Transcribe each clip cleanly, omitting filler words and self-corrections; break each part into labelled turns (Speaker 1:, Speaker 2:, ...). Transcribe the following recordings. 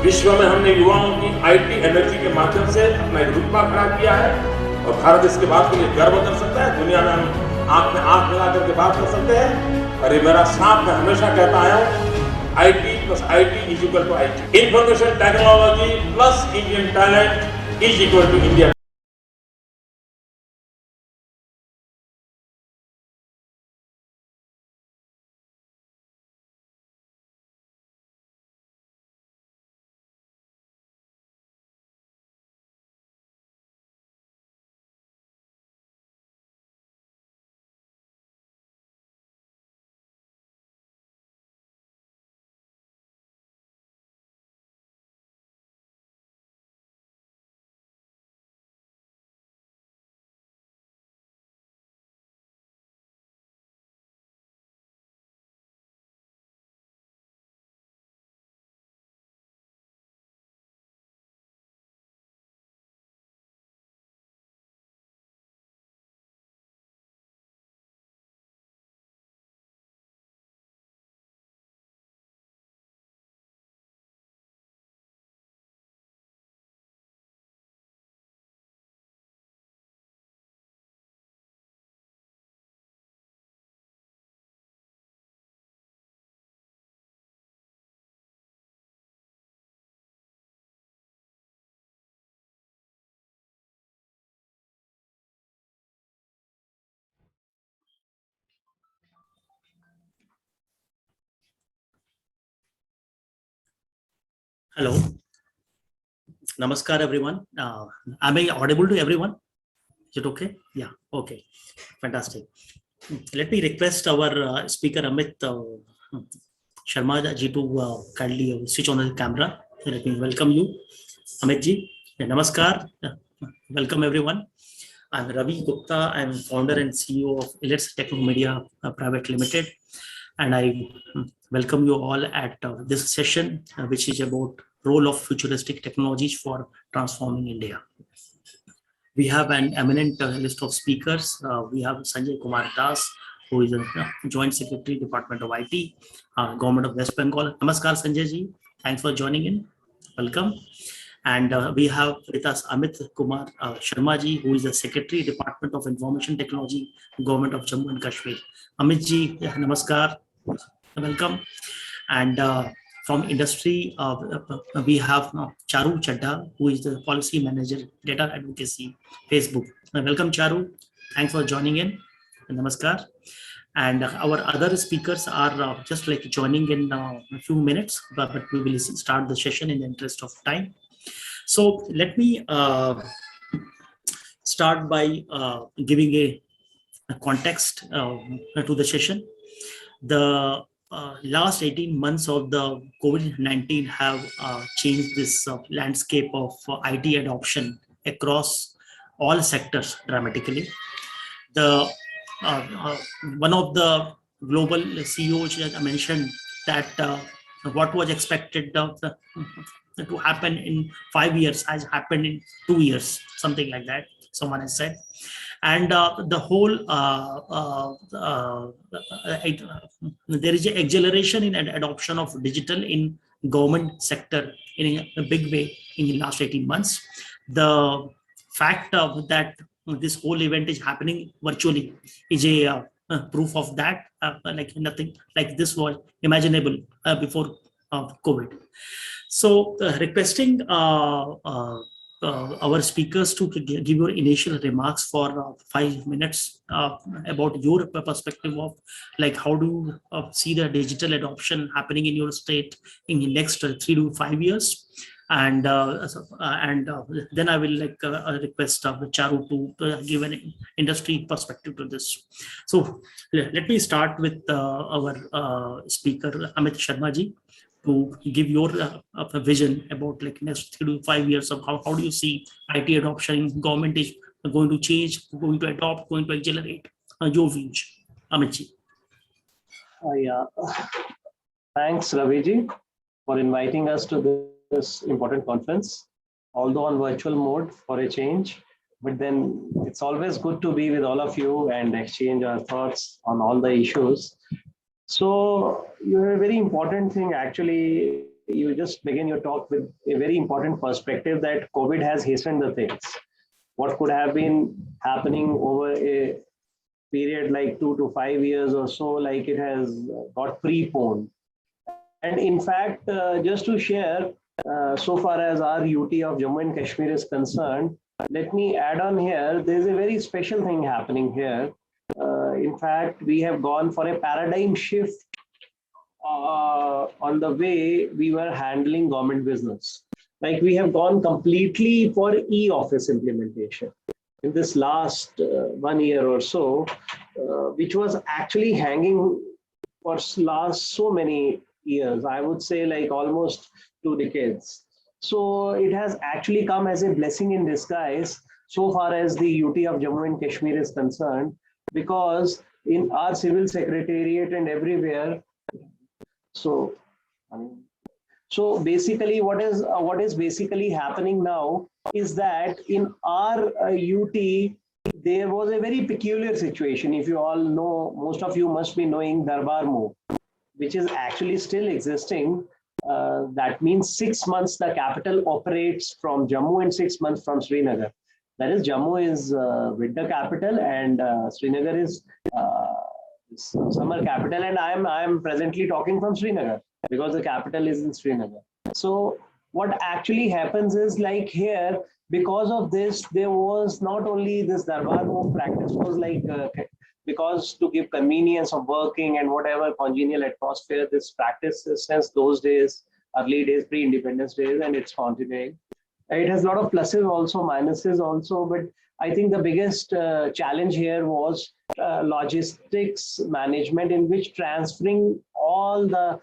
Speaker 1: विश्व में हमने युवाओं की आईटी एनर्जी के माध्यम से अपना एक रुतबा खड़ा किया है और भारत इसके बात के लिए गर्व कर सकता है। दुनिया में हम आंख में आंख मिला करके बात कर सकते हैं। और ये मेरा साथ मैं हमेशा कहता आया हूँ, IT plus IT is equal to IT. Information technology plus Indian talent is equal to India.
Speaker 2: Hello, Namaskar everyone. Am I audible to everyone? Is it okay? Yeah, okay, fantastic. Let me request our speaker Amit Sharma ji to kindly switch on the camera. Let me welcome you, Amit ji. Namaskar. Welcome everyone. I'm Ravi Gupta. I'm founder and CEO of Illets Techno Media Private Limited, and I welcome you all at this session, which is about role of futuristic technologies for transforming India. We have an eminent list of speakers. We have Sanjay Kumar Das, who is a Joint Secretary, Department of IT, Government of West Bengal. Namaskar, Sanjay ji. Thanks for joining in. Welcome. And we have with us Amit Kumar Sharma ji, who is the Secretary, Department of Information Technology, Government of Jammu and Kashmir. Amit ji, namaskar. Welcome. And from industry, we have Charu Chadha, who is the Policy Manager, Data Advocacy, Facebook. Welcome, Charu. Thanks for joining in. Namaskar. And our other speakers are just like joining in a few minutes, but we will start the session in the interest of time. So let me start by giving a context to the session. The last 18 months of the COVID-19 have changed this landscape of IT adoption across all sectors dramatically. The one of the global CEOs mentioned that what was expected to happen in 5 years has happened in 2 years, something like that, someone has said. And the whole there is an acceleration in adoption of digital in government sector in a big way in the last 18 months. the fact that this whole event is happening virtually is a proof of that. Like nothing like this was imaginable before COVID. So requesting our speakers to give your initial remarks for 5 minutes about your perspective of like how do you see the digital adoption happening in your state in the next 3 to 5 years. And then I will request Charu to give an industry perspective to this. So let me start with our speaker Amit Sharma ji to give your vision about like next 3 to 5 years of how do you see IT adoption, government is going to change, going to adopt, going to accelerate. Your views, Amit ji.
Speaker 3: Yeah, thanks Raviji for inviting us to this important conference, although on virtual mode for a change. But then it's always good to be with all of you and exchange our thoughts on all the issues. So you have a very important thing. Actually, you just begin your talk with a very important perspective that COVID has hastened the things. What could have been happening over a period like 2 to 5 years or so, like it has got preponed. And in fact, just to share, so far as our UT of Jammu and Kashmir is concerned, let me add on here, there's a very special thing happening here. In fact, we have gone for a paradigm shift on the way we were handling government business. Like we have gone completely for e-office implementation in this last 1 year or so, which was actually hanging for last so many years. I would say like almost 2 decades. So it has actually come as a blessing in disguise so far as the UT of Jammu and Kashmir is concerned, because in our civil secretariat and everywhere, so basically what is basically happening now is that in our UT there was a very peculiar situation. If you all know, most of you must be knowing Darbar Mo, which is actually still existing. That means 6 months the capital operates from Jammu and 6 months from Srinagar. That is, Jammu is winter capital and Srinagar is summer capital. And I am presently talking from Srinagar because the capital is in Srinagar. So what actually happens is like here, because of this, there was not only this Darbar Mo practice was like because to give convenience of working and whatever congenial atmosphere, this practice is since those days, early days, pre-independence days, and it's continuing. It has a lot of pluses also, minuses also, but I think the biggest challenge here was logistics management, in which transferring all the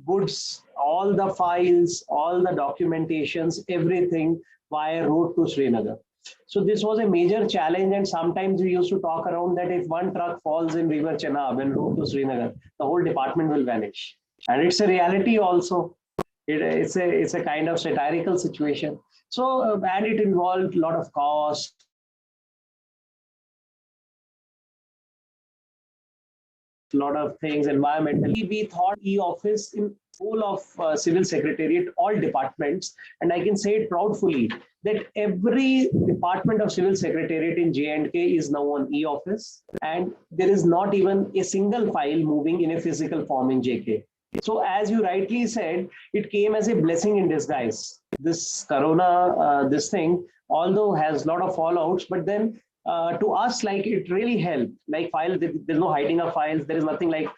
Speaker 3: goods, all the files, all the documentations, everything via road to Srinagar. So this was a major challenge, and sometimes we used to talk around that if one truck falls in River Chenab and road to Srinagar, the whole department will vanish. And it's a reality also. It's a kind of satirical situation. So, and it involved a lot of cost, a lot of things environmentally. We thought e-office in whole of civil secretariat, all departments, and I can say it proudly that every department of civil secretariat in J&K is now on e-office, and there is not even a single file moving in a physical form in JK. So as you rightly said, it came as a blessing in disguise. This corona, this thing, although has a lot of fallouts, but then to us, like it really helped. Like files, there's no hiding of files. There is nothing like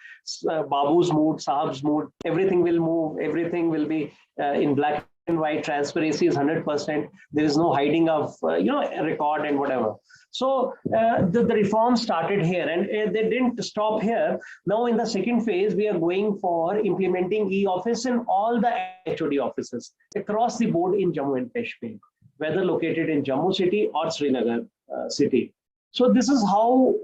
Speaker 3: Babu's mood, Sahab's mood. Everything will move. Everything will be in black and white. Transparency is 100%. There is no hiding of record and whatever. So the reform started here, and they didn't stop here. Now in the second phase, we are going for implementing e-office in all the HOD offices across the board in Jammu and Kashmir, whether located in Jammu city or Srinagar city. So this is how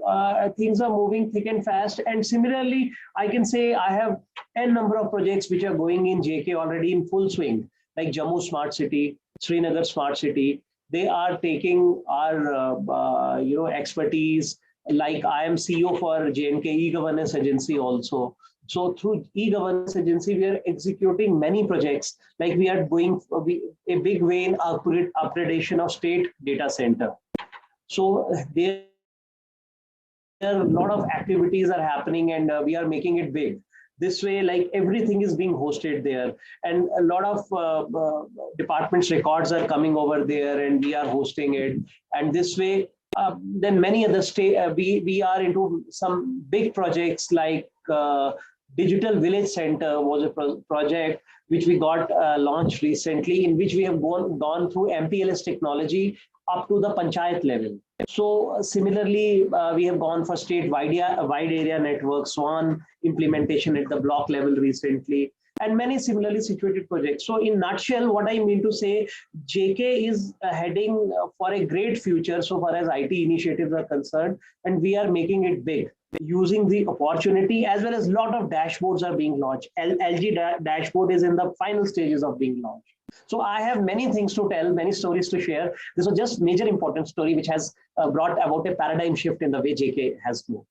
Speaker 3: things are moving thick and fast. And similarly, I can say I have a number of projects which are going in JK already in full swing, like Jammu Smart City, Srinagar Smart City. They are taking our expertise. Like I am CEO for J&K e-governance agency also. So through e-governance agency, we are executing many projects. Like we are going a big way in upgradation of state data center. So there a lot of activities are happening, and we are making it big. This way, like everything is being hosted there, and a lot of departments records are coming over there, and we are hosting it. And this way, then many other we are into some big projects like Digital Village Center was a project which we got launched recently, in which we have gone through MPLS technology up to the panchayat level. So similarly, we have gone for state wide area network, SWAN implementation at the block level recently, and many similarly situated projects. So in nutshell, what I mean to say, JK is heading for a great future so far as IT initiatives are concerned, and we are making it big, using the opportunity, as well as a lot of dashboards are being launched. LG dashboard is in the final stages of being launched. So I have many things to tell, many stories to share. This was just major important story which has brought about a paradigm shift in the way JK has moved.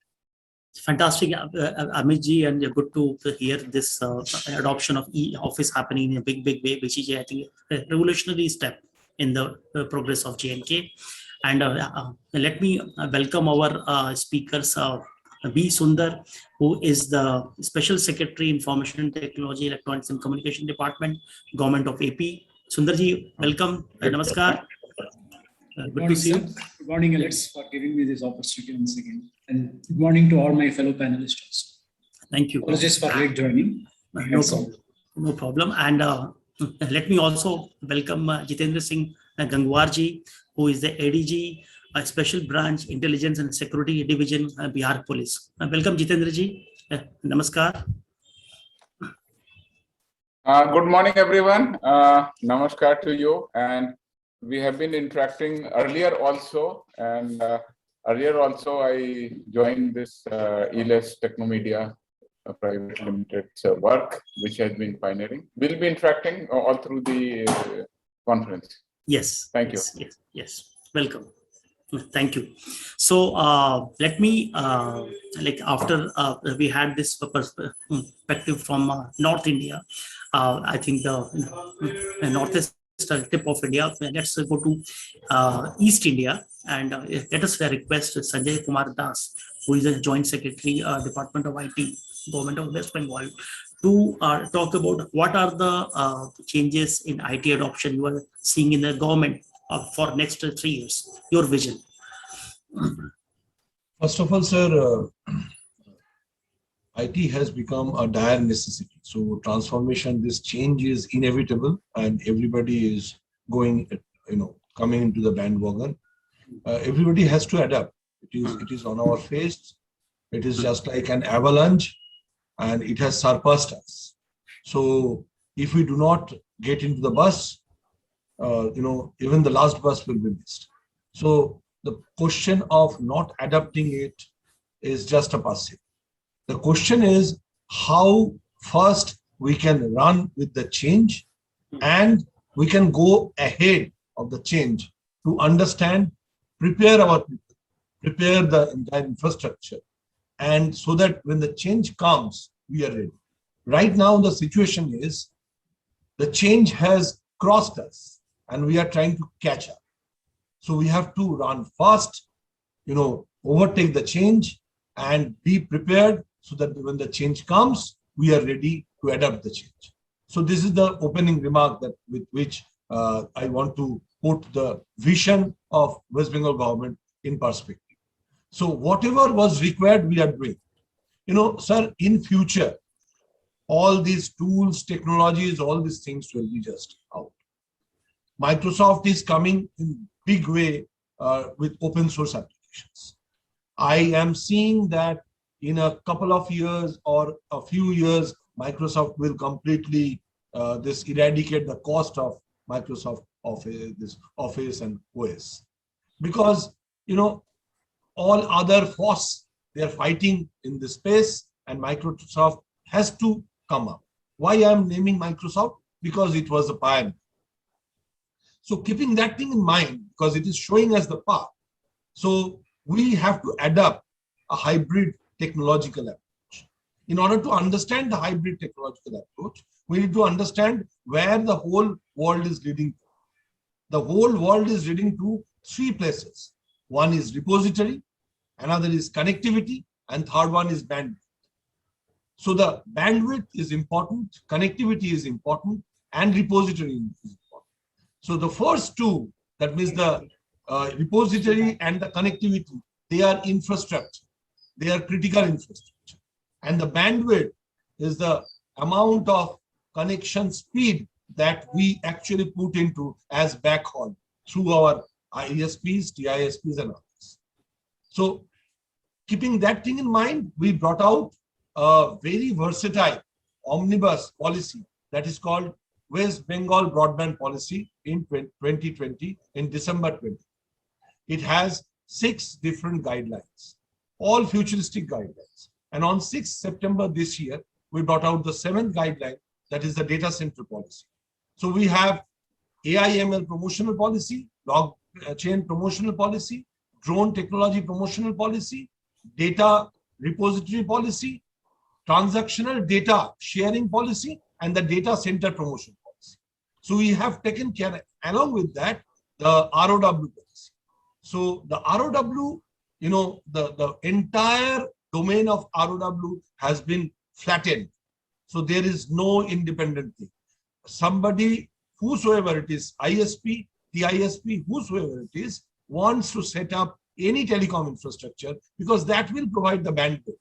Speaker 2: Fantastic, Amit ji, and good to hear this adoption of e-office happening in a big way, which is, I think, a revolutionary step in the progress of J&K. And let me welcome our speakers, B. Sundar, who is the Special Secretary, Information Technology, Electronics and Communication Department, Government of AP. Sundar ji, welcome. Namaskar. Good to see you.
Speaker 4: Good morning, Alex, for giving me this opportunity once again. And good morning to all my fellow panelists.
Speaker 2: Thank you.
Speaker 4: Apologies for late joining.
Speaker 2: No problem. And let me also welcome Jitendra Singh Gangwar ji, who is the ADG, Special Branch Intelligence and Security Division, Bihar Police. Welcome, Jitendra ji. Namaskar.
Speaker 5: Good morning, everyone. Namaskar to you. And we have been interacting earlier also. And earlier also, I joined this ELS Technomedia Private Limited's work, which has been pioneering. We'll be interacting all through the conference.
Speaker 2: Yes.
Speaker 5: Thank you.
Speaker 2: Yes. Welcome. Thank you. So let me, like after we had this perspective from North India, I think the northeast tip of India, let's go to East India, and let us request Sanjay Kumar Das, who is a Joint Secretary, Department of IT, Government of West Bengal, to talk about what are the changes in IT adoption you are seeing in the government for next 3 years, your vision.
Speaker 6: First of all, sir, IT has become a dire necessity. So transformation, this change is inevitable, and everybody is going, coming into the bandwagon. Everybody has to adapt. It is on our face. It is just like an avalanche, and it has surpassed us. So if we do not get into the bus, even the last bus will be missed. So the question of not adapting it is just a passive. The question is how fast we can run with the change, and we can go ahead of the change to understand, prepare our people, prepare the entire infrastructure, and so that when the change comes, we are ready. Right now, the situation is the change has crossed us, and we are trying to catch up. So we have to run fast, overtake the change and be prepared so that when the change comes, we are ready to adapt the change. So this is the opening remark that with which I want to put the vision of West Bengal government in perspective. So whatever was required, we are doing. Sir, in future, all these tools, technologies, all these things will be just out. Microsoft is coming in big way with open source applications. I am seeing that in a couple of years or a few years, Microsoft will completely eradicate the cost of Microsoft Office, this Office and OS, because all other force, they are fighting in this space, and Microsoft has to come up. Why I am naming Microsoft? Because it was a pioneer. So keeping that thing in mind, because it is showing us the path. So we have to adapt a hybrid technological approach. In order to understand the hybrid technological approach, we need to understand where the whole world is leading to. The whole world is leading to three places. One is repository, another is connectivity, and third one is bandwidth. So the bandwidth is important, connectivity is important, and repository is important. So the first two, that means the repository and the connectivity, they are infrastructure. They are critical infrastructure. And the bandwidth is the amount of connection speed that we actually put into as backhaul through our ISPs, TISPs, and others. So keeping that thing in mind, we brought out a very versatile omnibus policy that is called West Bengal Broadband Policy in 2020, in December 20. It has 6 different guidelines, all futuristic guidelines. And on 6th September this year, we brought out the 7th guideline, that is the data center policy. So we have AI/ML promotional policy, blockchain promotional policy, drone technology promotional policy, data repository policy, transactional data sharing policy, and the data center promotion policy. So we have taken care, along with that, the ROW policy. So the ROW, the entire domain of ROW has been flattened. So there is no independent thing. Somebody, whosoever it is, ISP, TISP, whosoever it is, wants to set up any telecom infrastructure, because that will provide the bandwidth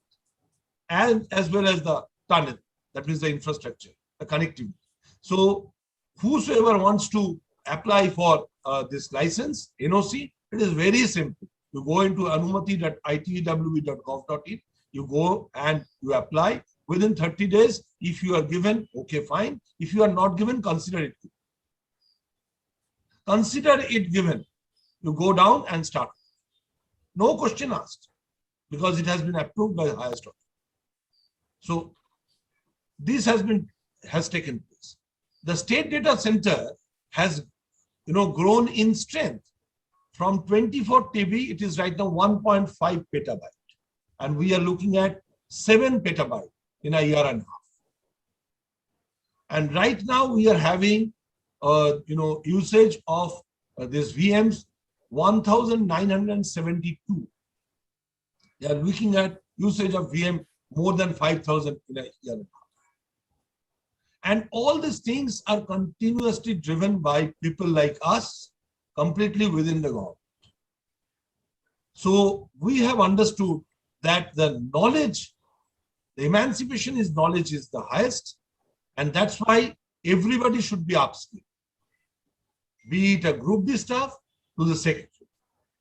Speaker 6: and as well as the tunnel, that means the infrastructure, the connectivity. So whosoever wants to apply for this license, NOC, it is very simple. You go into anumati.itew.gov.in, you go and you apply. Within 30 days, if you are given, okay, fine. If you are not given, consider it given. Consider it given. You go down and start. No question asked, because it has been approved by the highest authority. So this has taken place. The state data center has grown in strength. From 24 TB, it is right now 1.5 petabyte. And we are looking at 7 petabyte in a year and a half. And right now we are having usage of these VMs 1,972. They are looking at usage of VM more than 5,000 in a year and a half. And all these things are continuously driven by people like us, completely within the government. So we have understood that the knowledge, the emancipation is knowledge is the highest, and that's why everybody should be upskilled. Be it a group D staff to the secretary.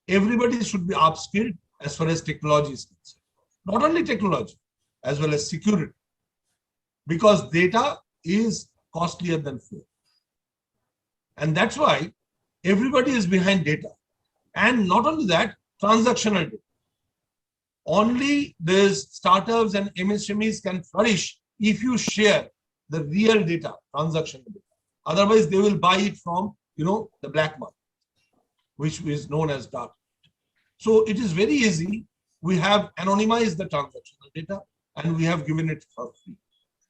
Speaker 6: Everybody should be upskilled as far as technology is concerned. Not only technology, as well as security. Because data is costlier than fuel. And that's why everybody is behind data. And not only that, transactional data. Only these startups and MSMEs can flourish if you share the real data, transactional data. Otherwise, they will buy it from, the black market, which is known as dark. So it is very easy. We have anonymized the transactional data and we have given it for free.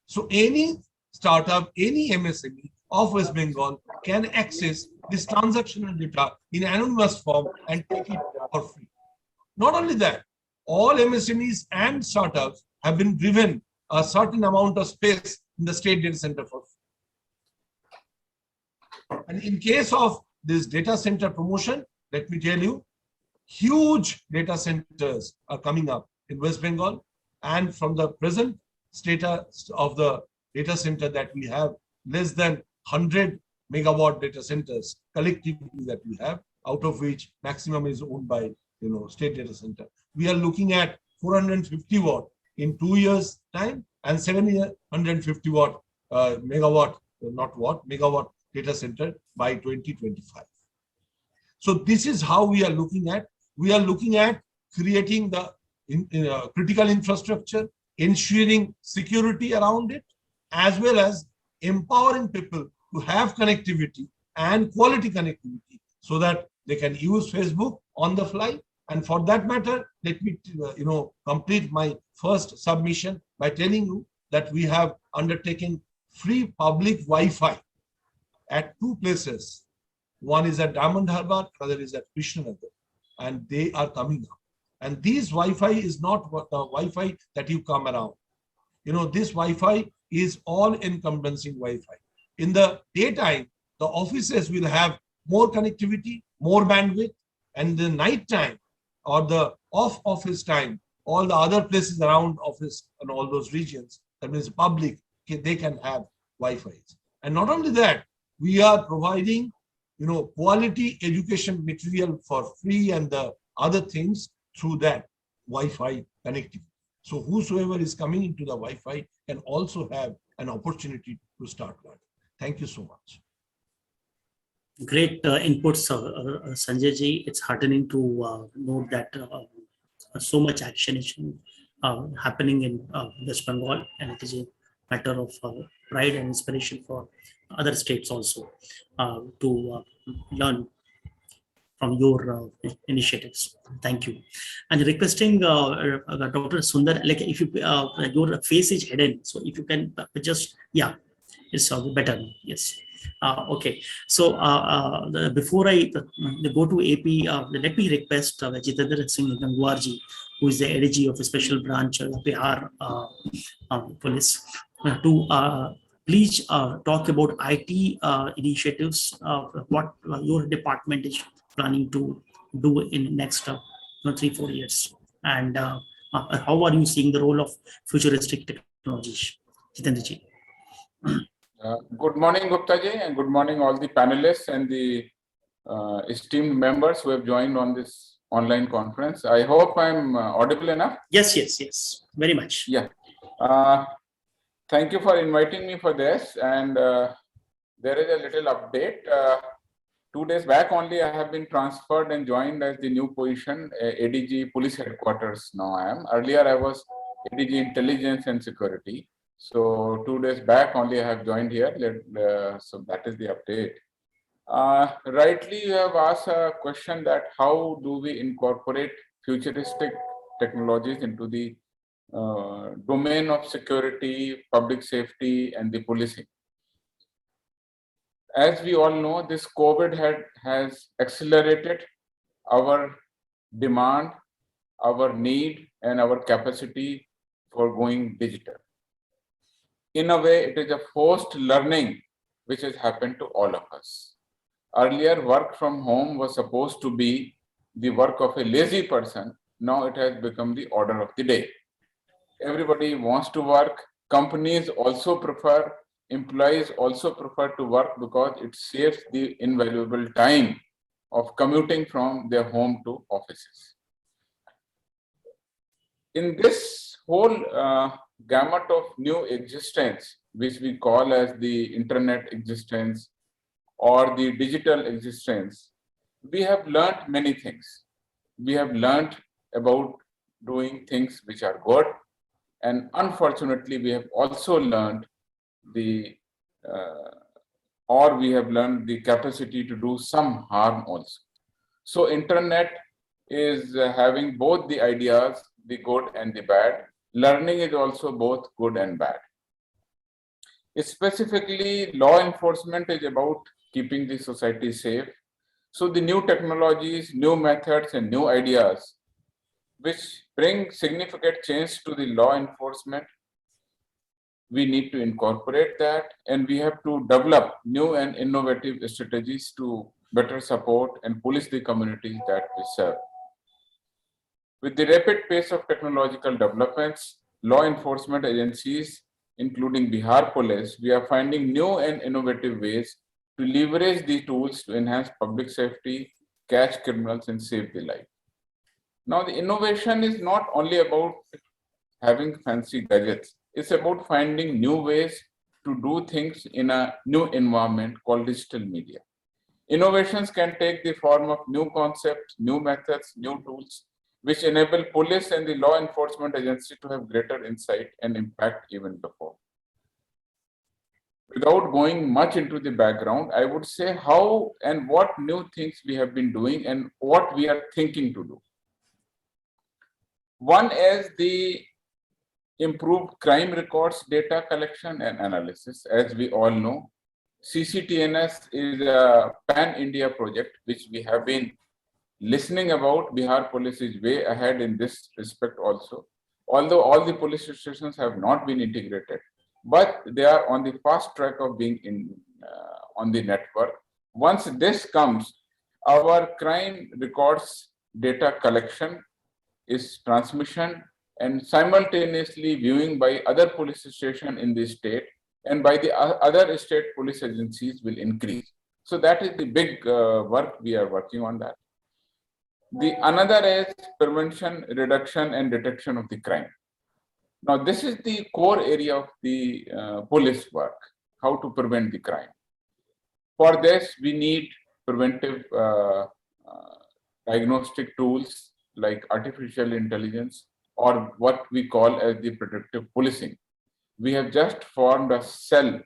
Speaker 6: So any startup, any MSME of West Bengal can access this transactional data in anonymous form and take it for free. Not only that, all MSMEs and startups have been given a certain amount of space in the state data center for free. And in case of this data center promotion, let me tell you, huge data centers are coming up in West Bengal. And from the present status of the data center that we have, less than 100 megawatt data centers collectively that we have, out of which maximum is owned by state data center. We are looking at 450 watt in 2 years time and 750 watt megawatt, not watt, megawatt data center by 2025. So this is how we are looking at. We are looking at creating the critical infrastructure, ensuring security around it, as well as empowering people to have connectivity and quality connectivity so that they can use Facebook on the fly, And for that matter, let me, complete my first submission by telling you that we have undertaken free public Wi-Fi at 2 places. One is at Diamond Harbour, another is at Krishnanagar, and they are coming up. And this Wi-Fi is not the Wi-Fi that you come around. This Wi-Fi is all encompassing Wi-Fi. In the daytime, the offices will have more connectivity, more bandwidth, and the night time or the off office time, all the other places around office and all those regions, that means public, they can have Wi-Fi. And not only that, we are providing, quality education material for free and the other things through that Wi-Fi connectivity. So whosoever is coming into the Wi-Fi can also have an opportunity to start learning. Thank you so much.
Speaker 2: Great inputs, Sanjay ji. It's heartening to note that so much action is happening in West Bengal, and it is a matter of pride and inspiration for other states also to learn from your initiatives. Thank you. And requesting Dr. Sundar, like if you your face is hidden, so if you can just it's better. Yes. Okay. So before I go to AP, let me request Jitendra Singh Gangwar ji, who is the ADG of a special branch Bihar Police, to please talk about IT initiatives, what your department is planning to do in next 3-4 years, and how are you seeing the role of futuristic technologies? Jitendra ji.
Speaker 5: Good morning, Gupta ji, and good morning all the panelists and the esteemed members who have joined on this online conference. I hope I'm audible enough.
Speaker 2: Yes, very much.
Speaker 5: Yeah. Thank you for inviting me for this. And there is a little update. 2 days back only, I have been transferred and joined as the new position, ADG Police Headquarters. Now I am. Earlier, I was ADG Intelligence and Security. So 2 days back only I have joined here. So that is the update. Rightly, you have asked a question that how do we incorporate futuristic technologies into the domain of security, public safety, and the policing. As we all know, this COVID has accelerated our demand, our need, and our capacity for going digital. In a way, it is a forced learning which has happened to all of us. Earlier, work from home was supposed to be the work of a lazy person. Now it has become the order of the day. Everybody wants to work. Companies also prefer, employees also prefer to work because it saves the invaluable time of commuting from their home to offices. In this whole gamut of new existence, which we call as the internet existence or the digital existence, we have learned many things. We have learned about doing things which are good, and unfortunately, we have also learned we have learned the capacity to do some harm also. So internet is having both the ideas, the good and the bad. Learning is also both good and bad. Specifically, law enforcement is about keeping the society safe. So the new technologies, new methods, and new ideas which bring significant change to the law enforcement, we need to incorporate that, and we have to develop new and innovative strategies to better support and police the communities that we serve. With the rapid pace of technological developments, law enforcement agencies, including Bihar Police, we are finding new and innovative ways to leverage the tools to enhance public safety, catch criminals, and save the life. Now, the innovation is not only about having fancy gadgets. It's about finding new ways to do things in a new environment called digital media. Innovations can take the form of new concepts, new methods, new tools, which enable police and the law enforcement agency to have greater insight and impact even before. Without going much into the background, I would say how and what new things we have been doing and what we are thinking to do. One is the improved crime records data collection and analysis. As we all know, CCTNS is a pan-India project which we have been listening about. Bihar police is way ahead in this respect also. Although all the police stations have not been integrated, but they are on the fast track of being on the network. Once this comes, our crime records data collection is transmission and simultaneously viewing by other police stations in the state and by the other state police agencies will increase. So that is the big work we are working on that. The another is prevention, reduction and detection of the crime. Now this is the core area of the police work, how to prevent the crime. For this we need preventive diagnostic tools like artificial intelligence or what we call as the predictive policing. We have just formed a cell,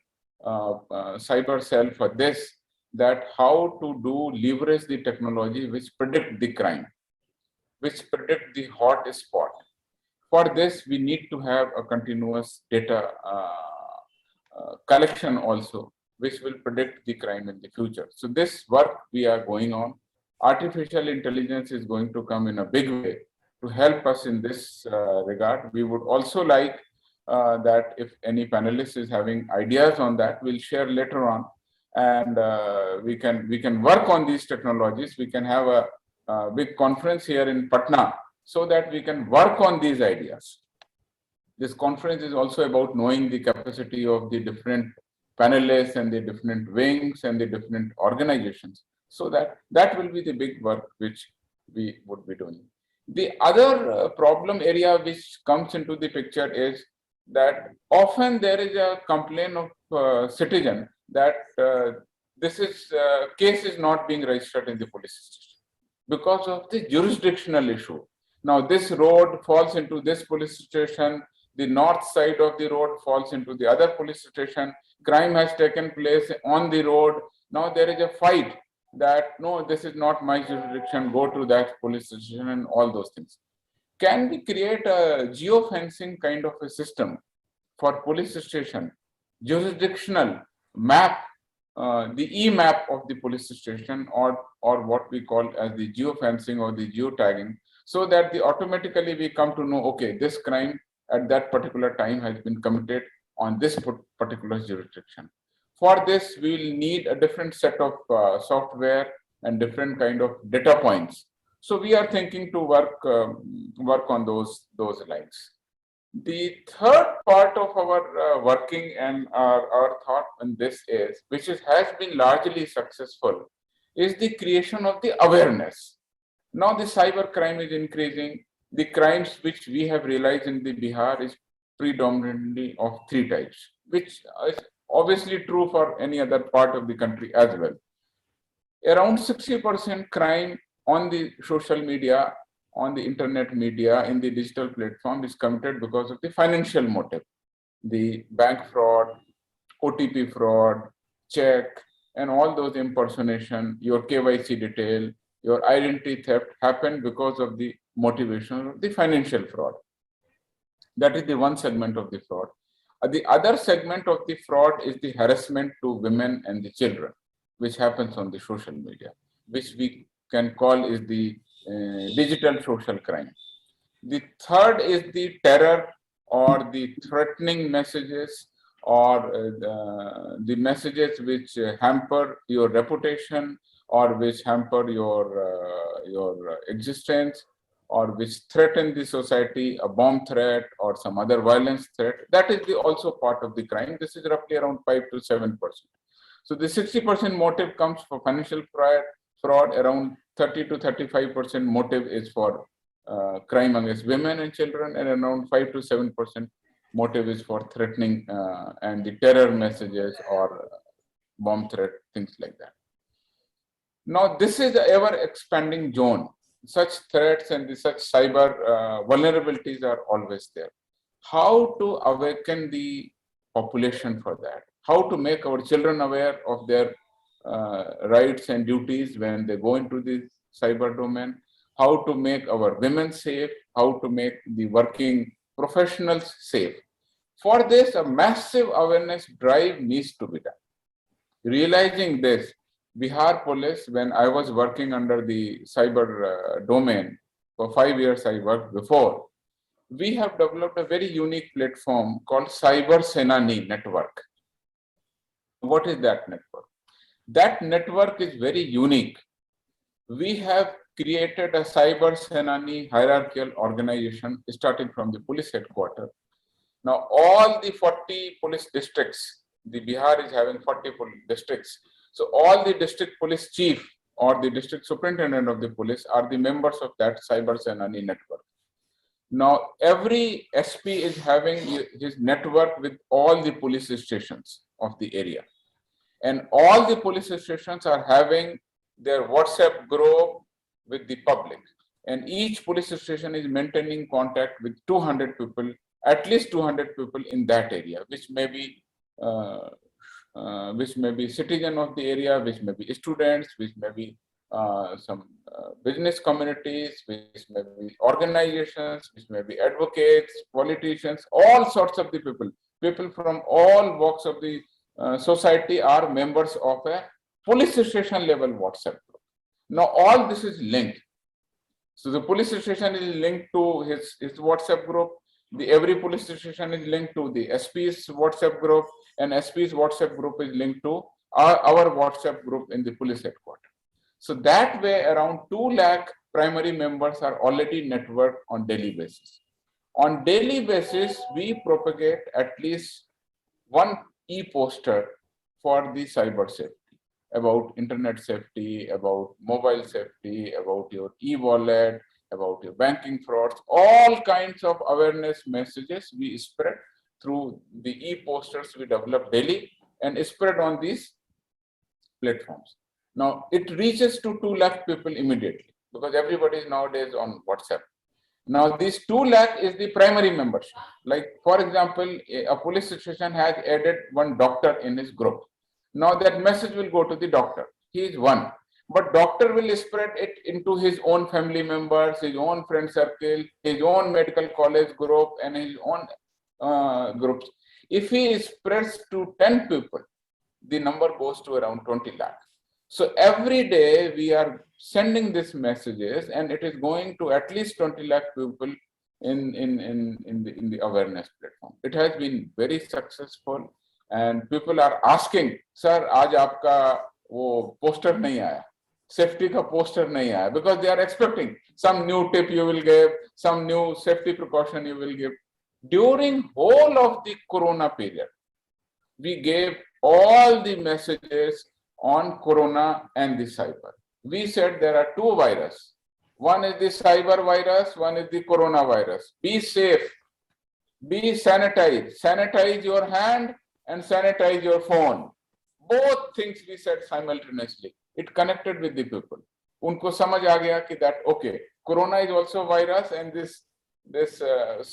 Speaker 5: cyber cell for this, that how to leverage the technology which predict the crime, which predict the hot spot. For this, we need to have a continuous data collection also, which will predict the crime in the future. So this work we are going on. Artificial intelligence is going to come in a big way to help us in this regard. We would also like that if any panelist is having ideas on that, we'll share later on, and we can work on these technologies. We can have a big conference here in Patna so that we can work on these ideas. This conference is also about knowing the capacity of the different panelists and the different wings and the different organizations. So that will be the big work which we would be doing. The other problem area which comes into the picture is that often there is a complaint of citizen that this case is not being registered in the police station because of the jurisdictional issue. Now this road falls into this police station, the north side of the road falls into the other police station, crime has taken place on the road. Now there is a fight that no, this is not my jurisdiction, go to that police station and all those things. Can we create a geofencing kind of a system for police station, jurisdictional map, the e-map of the police station, or what we call as the geofencing or the geotagging, so that automatically we come to know, okay, this crime at that particular time has been committed on this particular jurisdiction. For this, we will need a different set of software and different kind of data points. So we are thinking to work on those lines. The third part of our working and our thought on this is, which has been largely successful, is the creation of the awareness. Now the cyber crime is increasing. The crimes which we have realized in the Bihar is predominantly of three types, which is obviously true for any other part of the country as well. Around 60% crime on the social media, on the internet media, in the digital platform is committed because of the financial motive. The bank fraud, OTP fraud, check, and all those impersonation, your KYC detail, your identity theft happen because of the motivation of the financial fraud. That is the one segment of the fraud. The other segment of the fraud is the harassment to women and the children, which happens on the social media, which we can call is the digital social crime. The third is the terror or the threatening messages, or the messages which hamper your reputation or which hamper your existence, or which threaten the society, a bomb threat or some other violence threat. That is also part of the crime. This is roughly around 5 to 7%. So the 60% motive comes for financial fraud, around 30 to 35% motive is for crime against women and children, and around 5 to 7% motive is for threatening and the terror messages or bomb threat, things like that. Now this is the ever expanding zone. Such threats and such cyber vulnerabilities are always there. How to awaken the population for that? How to make our children aware of their rights and duties when they go into the cyber domain? How to make our women safe? how to make the working professionals safe. For this, a massive awareness drive needs to be done. Realizing this, Bihar Police, when I was working under the cyber domain, for 5 years I worked before, we have developed a very unique platform called Cyber Senani Network. What is that network? That network is very unique. We have created a Cyber Senani hierarchical organization starting from the police headquarters. Now, all the 40 police districts, the Bihar is having 40 police districts. So all the district police chief or the district superintendent of the police are the members of that Cyber Senani network. Now, every SP is having his network with all the police stations of the area. And all the police stations are having their WhatsApp group with the public. And each police station is maintaining contact with 200 people, at least 200 people in that area, which may be citizen of the area, which may be students, which may be some business communities, which may be organizations, which may be advocates, politicians, all sorts of the people. People from all walks of the society are members of a police station level WhatsApp group. Now all this is linked. So the police station is linked to his WhatsApp group. Every police station is linked to the SP's WhatsApp group, and SP's WhatsApp group is linked to our WhatsApp group in the police headquarters. So that way around 2 lakh primary members are already networked on daily basis. On daily basis, we propagate at least one e-poster for the cyber safety, about internet safety, about mobile safety, about your e-wallet, about your banking frauds, all kinds of awareness messages we spread through the e-posters we develop daily and spread on these platforms. Now, it reaches to 2 lakh people immediately because everybody is nowadays on WhatsApp. Now, this 2 lakh is the primary membership. Like, for example, a police station has added one doctor in his group. Now, that message will go to the doctor. He is one. But doctor will spread it into his own family members, his own friend circle, his own medical college group, and his own groups. If he spreads to 10 people, the number goes to around 20 lakh. So every day we are sending these messages, and it is going to at least 20 lakh people in the awareness platform. It has been very successful, and people are asking, "Sir, आज आपका वो poster नहीं आया, safety का poster नहीं आया," because they are expecting some new tip you will give, some new safety precaution you will give. During whole of the Corona period, we gave all the messages on Corona and the cyber. We said there are 2 viruses. One is the cyber virus, one is the coronavirus. Be safe, be sanitized, sanitize your hand and sanitize your phone. Both things we said simultaneously. It connected with the people. Unko samajh aa gaya ki that, okay, Corona is also virus, and this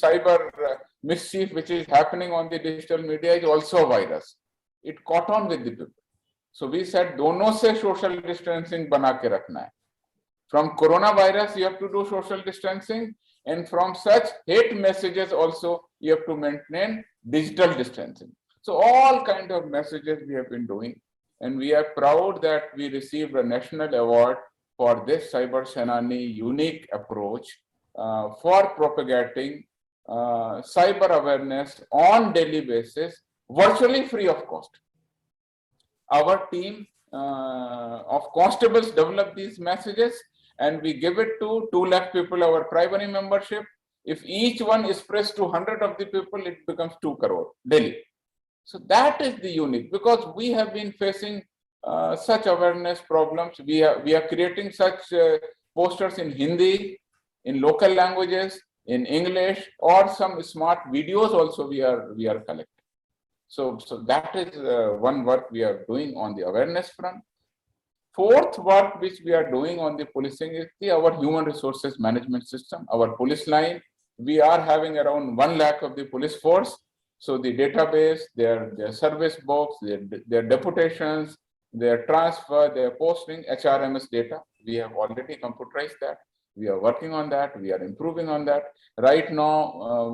Speaker 5: cyber mischief which is happening on the digital media is also a virus. It caught on with the people. So we said, dono se social distancing bana ke rakhna hai. From coronavirus, you have to do social distancing, and from such hate messages also, you have to maintain digital distancing. So all kind of messages we have been doing, and we are proud that we received a national award for this Cyber Senani unique approach for propagating cyber awareness on daily basis, virtually free of cost. Our team of constables develop these messages, and we give it to 2 lakh people, our primary membership. If each one is pressed to 100 of the people, it becomes 2 crore daily. So that is the unique, because we have been facing such awareness problems. We are creating such posters in Hindi, in local languages, in English, or some smart videos also we are collecting. So that is one work we are doing on the awareness front. 4th work which we are doing on the policing is our human resources management system, our police line. We are having around 1 lakh of the police force. So the database, their service books, their deputations, their transfer, their posting, HRMS data, we have already computerized that. We are working on that. We are improving on that. Right now,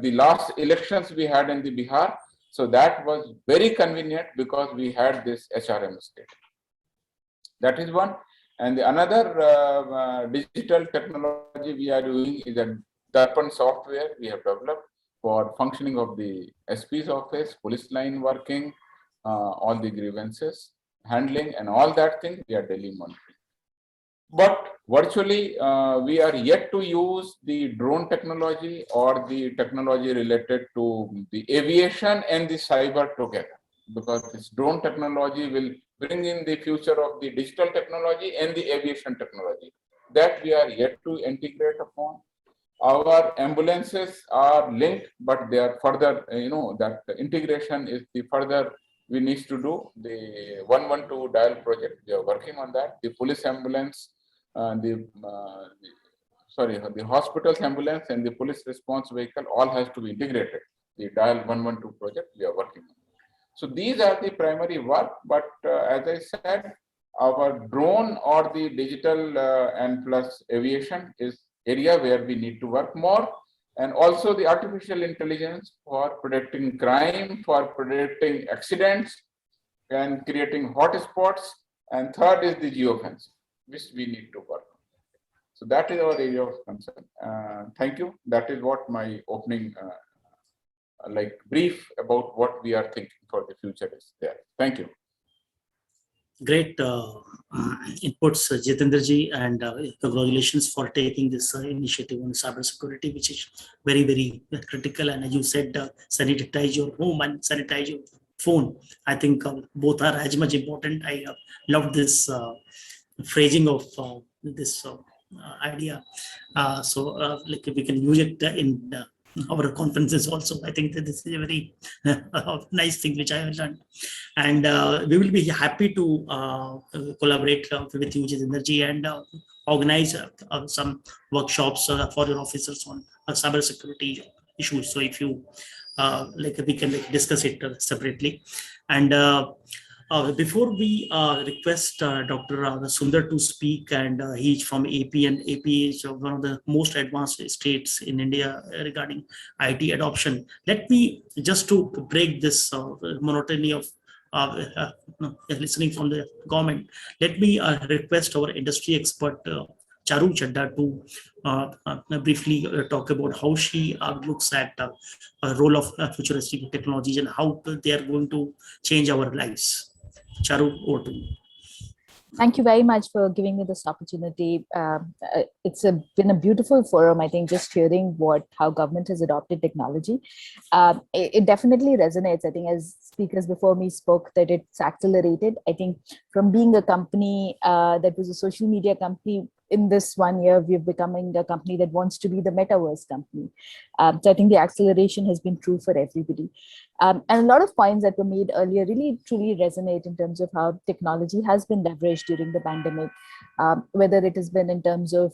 Speaker 5: the last elections we had in the Bihar, so that was very convenient because we had this HRM state. That is one. And the another digital technology we are doing is a Darpan software we have developed for functioning of the SP's office, police line working, all the grievances, handling, and all that thing we are daily monitoring. But virtually, we are yet to use the drone technology or the technology related to the aviation and the cyber together, because this drone technology will bring in the future of the digital technology and the aviation technology that we are yet to integrate upon. Our ambulances are linked, but they are further, that the integration is the further we need to do. The 112 dial project, we are working on that. The police ambulance, the hospital's ambulance and the police response vehicle all has to be integrated. The dial 112 project we are working on. So these are the primary work, but as I said, our drone or the digital and plus aviation is area where we need to work more, and also the artificial intelligence for predicting crime, for predicting accidents, and creating hotspots. And third is the geofence, which we need to work on. So that is our area of concern. Thank you. That is what my opening brief about what we are thinking for the future is there. Thank you.
Speaker 2: Great inputs, Jitendra ji, and congratulations for taking this initiative on cybersecurity, which is very, very critical. And as you said, sanitize your home and sanitize your phone. I think both are as much important. I love this phrasing of this idea. Like we can use it in our conferences also. I think that this is a very nice thing which I have learned, and we will be happy to collaborate with you, Jitendra ji, and organize some workshops for your officers on cybersecurity issues. So if you we can discuss it separately. And before we request Dr. Sundar to speak, and he's from AP, and AP is one of the most advanced states in India regarding IT adoption. Let me, just to break this monotony of listening from the government, let me request our industry expert, Charu Chadda, to briefly talk about how she looks at the role of futuristic technologies and how they are going to change our lives. Charu, over to you.
Speaker 7: Thank you very much for giving me this opportunity. It's been a beautiful forum. I think just hearing how government has adopted technology, it definitely resonates. I think as speakers before me spoke that it's accelerated. I think from being a company that was a social media company, in this 1 year, we're becoming a company that wants to be the metaverse company. So I think the acceleration has been true for everybody. And a lot of points that were made earlier really truly resonate in terms of how technology has been leveraged during the pandemic, whether it has been in terms of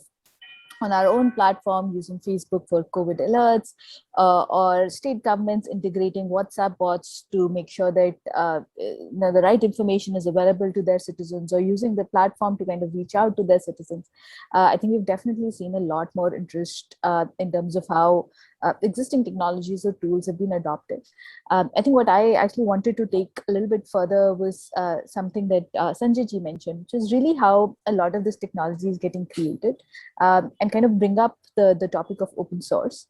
Speaker 7: on our own platform using Facebook for COVID alerts, or state governments integrating WhatsApp bots to make sure that the right information is available to their citizens, or using the platform to kind of reach out to their citizens. I think we've definitely seen a lot more interest in terms of how existing technologies or tools have been adopted. I think what I actually wanted to take a little bit further was something that Sanjay ji mentioned, which is really how a lot of this technology is getting created, and kind of bring up the topic of open source.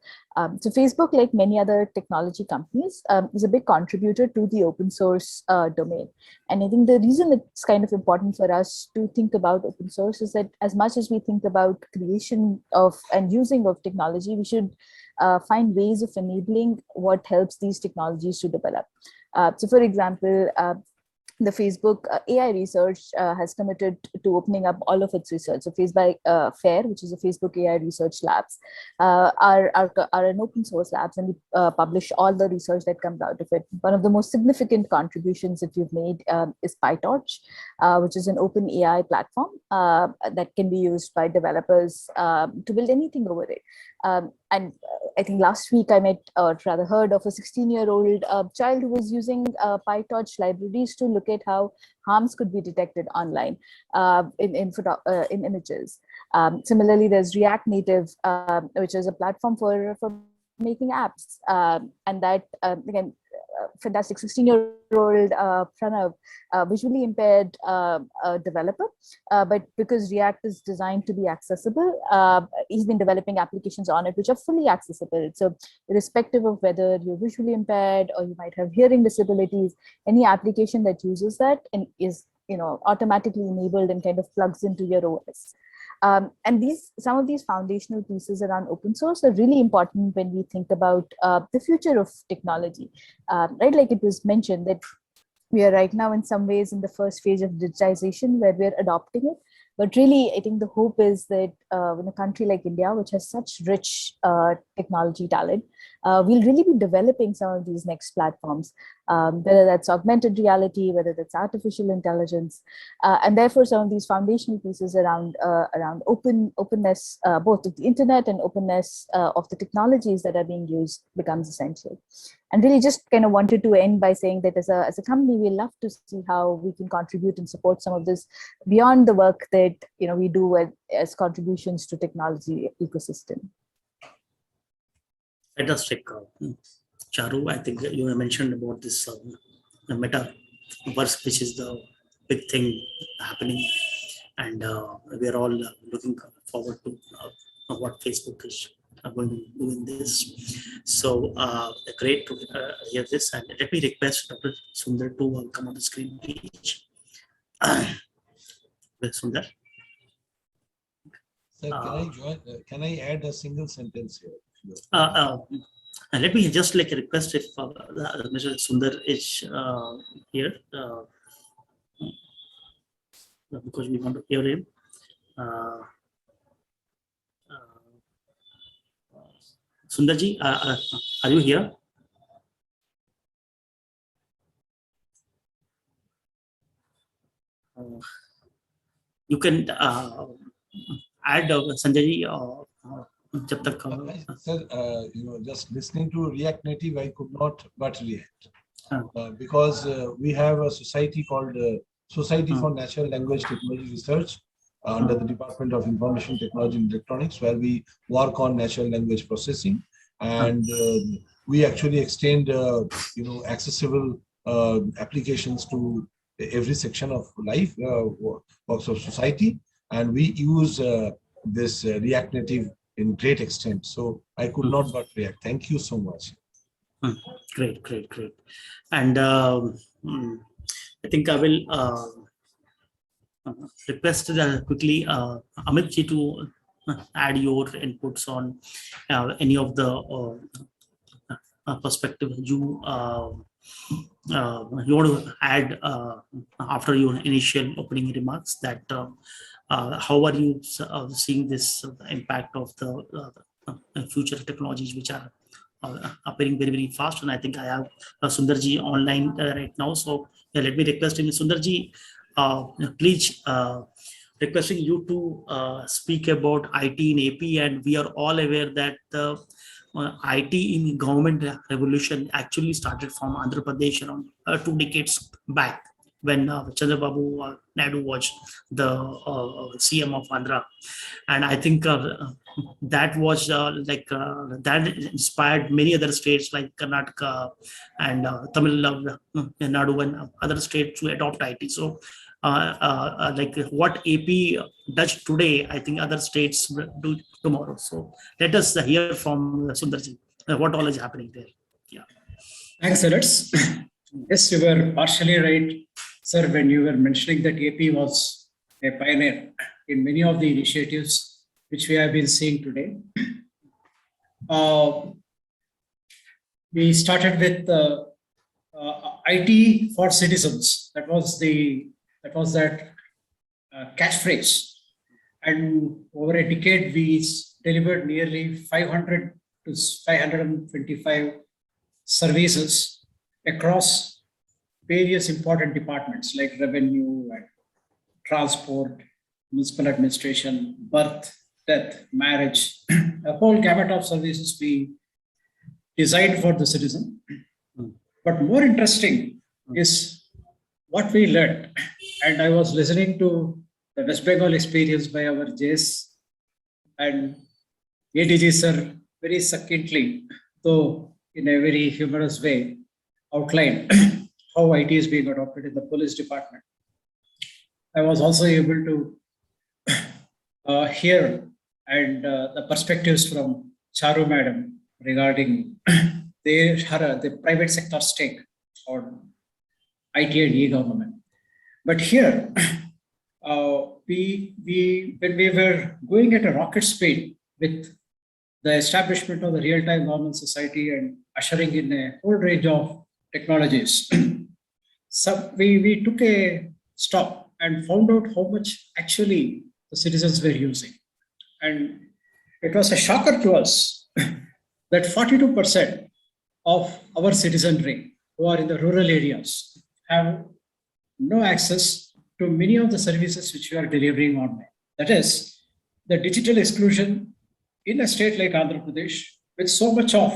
Speaker 7: So Facebook, like many other technology companies, is a big contributor to the open source domain. And I think the reason it's kind of important for us to think about open source is that as much as we think about creation of and using of technology, we should find ways of enabling what helps these technologies to develop. So for example, the Facebook AI research has committed to opening up all of its research. So Facebook FAIR, which is a Facebook AI research labs, are an open source labs, and we publish all the research that comes out of it. One of the most significant contributions that we've made is PyTorch, which is an open AI platform that can be used by developers to build anything over it. And I think last week I met, or rather heard of, a 16-year-old child who was using PyTorch libraries to look at how harms could be detected online in images. Similarly, there's React Native, which is a platform for making apps, and that again, fantastic 16-year-old Pranav, visually impaired developer, but because React is designed to be accessible, he's been developing applications on it which are fully accessible. So irrespective of whether you're visually impaired or you might have hearing disabilities, any application that uses that and is automatically enabled and kind of plugs into your OS. And some of these foundational pieces around open source are really important when we think about the future of technology, right? Like it was mentioned that we are right now in some ways in the first phase of digitization where we're adopting it. But really, I think the hope is that in a country like India, which has such rich technology talent, we'll really be developing some of these next platforms, whether that's augmented reality, whether that's artificial intelligence, and therefore some of these foundational pieces around openness, both of the internet and openness of the technologies that are being used becomes essential. And really just kind of wanted to end by saying that as a company, we love to see how we can contribute and support some of this beyond the work that we do as contributions to technology ecosystem.
Speaker 2: Fantastic. Charu, I think you have mentioned about this the metaverse, which is the big thing happening. And we are all looking forward to what Facebook is going to do in this. So great to hear this. And let me request Dr. Sundar to come on the screen, please. Sundar.
Speaker 6: Sir, can I add a single sentence here?
Speaker 2: Let me just request if Mr. Sundar is here, because we want to hear him. Sundarji, are you here? You can add Sanjay ji.
Speaker 6: Sir, just listening to React Native, I could not but react because we have a society called Society for Natural Language Technology Research under the Department of Information Technology and Electronics, where we work on natural language processing, and we actually extend accessible applications to every section of life, works of society, and we use this React Native in great extent. So I could not but react. Thank you so much.
Speaker 2: Great. And I think I will request quickly Amit ji to add your inputs on any of the perspective you want to add after your initial opening remarks, that how are you seeing this impact of the future technologies which are appearing very, very fast. And I think I have Sundarji online right now. So let me request him, Sundarji, please requesting you to speak about IT in AP. And we are all aware that the IT in government revolution actually started from Andhra Pradesh around 2 decades back, when Chandrababu Naidu was the CM of Andhra. And I think that was that inspired many other states like Karnataka and Tamil Nadu and other states to adopt IT. So what AP does today, I think other states do tomorrow. So let us hear from Sundarji what all is happening there. Yeah.
Speaker 4: Thanks, Alex. Yes, you were partially right, sir, when you were mentioning that AP was a pioneer in many of the initiatives which we have been seeing today. We started with IT for citizens. That was that catchphrase. And over a decade, we delivered nearly 500 to 525 services across various important departments like revenue and transport, municipal administration, birth, death, marriage, a whole gamut of services we designed for the citizen. But more interesting is what we learned. And I was listening to the West Bengal experience by our JS and ADG sir very succinctly, though in a very humorous way, outlined how IT is being adopted in the police department. I was also able to hear and the perspectives from Charu madam regarding the private sector stake on IT and e-government. But here, when we were going at a rocket speed with the establishment of the real-time government society and ushering in a whole range of technologies, so we took a stop and found out how much actually the citizens were using. And it was a shocker to us that 42% of our citizenry who are in the rural areas have no access to many of the services which we are delivering online. That is, the digital exclusion in a state like Andhra Pradesh, with so much of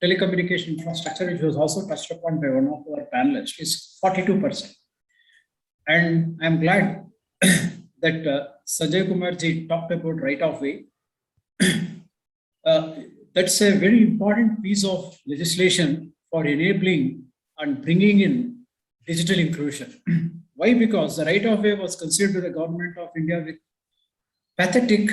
Speaker 4: telecommunication infrastructure, which was also touched upon by one of our panelists, is 42%. And I'm glad that Sanjay Kumar ji talked about right of way. That's a very important piece of legislation for enabling and bringing in digital inclusion. Why? Because the right of way was conceived by the government of India with pathetic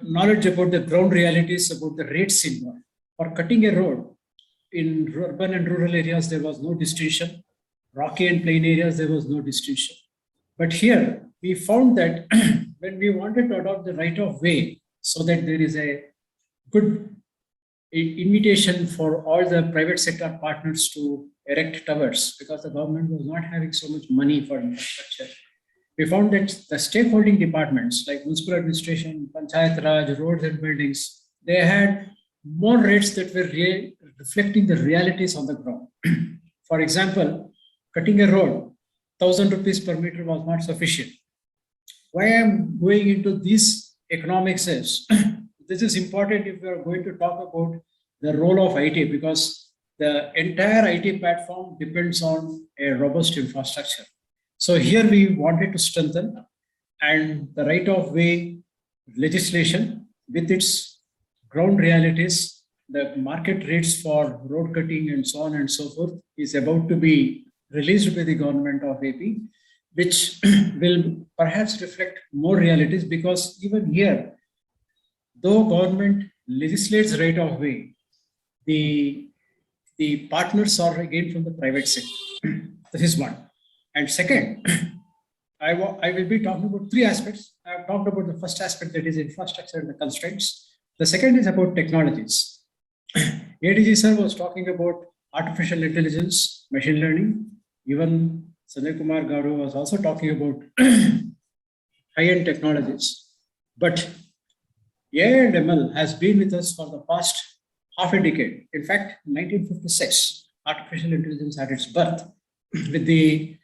Speaker 4: knowledge about the ground realities, about the rates involved. For cutting a road in urban and rural areas, there was no distinction. Rocky and plain areas, there was no distinction. But here, we found that when we wanted to adopt the right of way so that there is a good invitation for all the private sector partners to erect towers, because the government was not having so much money for infrastructure. We found that the stakeholding departments like municipal administration, panchayat raj, roads and buildings, they had more rates that were reflecting the realities on the ground. For example, cutting a road, 1,000 rupees per meter was not sufficient. Why I'm going into these economics is, this is important if we are going to talk about the role of IT, because the entire IT platform depends on a robust infrastructure. So here we wanted to strengthen, and the right of way legislation with its ground realities, the market rates for road cutting and so on and so forth is about to be released by the government of AP, which will perhaps reflect more realities, because even here, though government legislates right of way, the partners are again from the private sector. This is one. And second, I will be talking about three aspects. I have talked about the first aspect, that is infrastructure and the constraints. The second is about technologies. ADG sir was talking about artificial intelligence, machine learning. Even Sanjay Kumar Garu was also talking about high-end technologies. But AI and ML has been with us for the past half a decade. In fact, 1956, artificial intelligence had its birth with the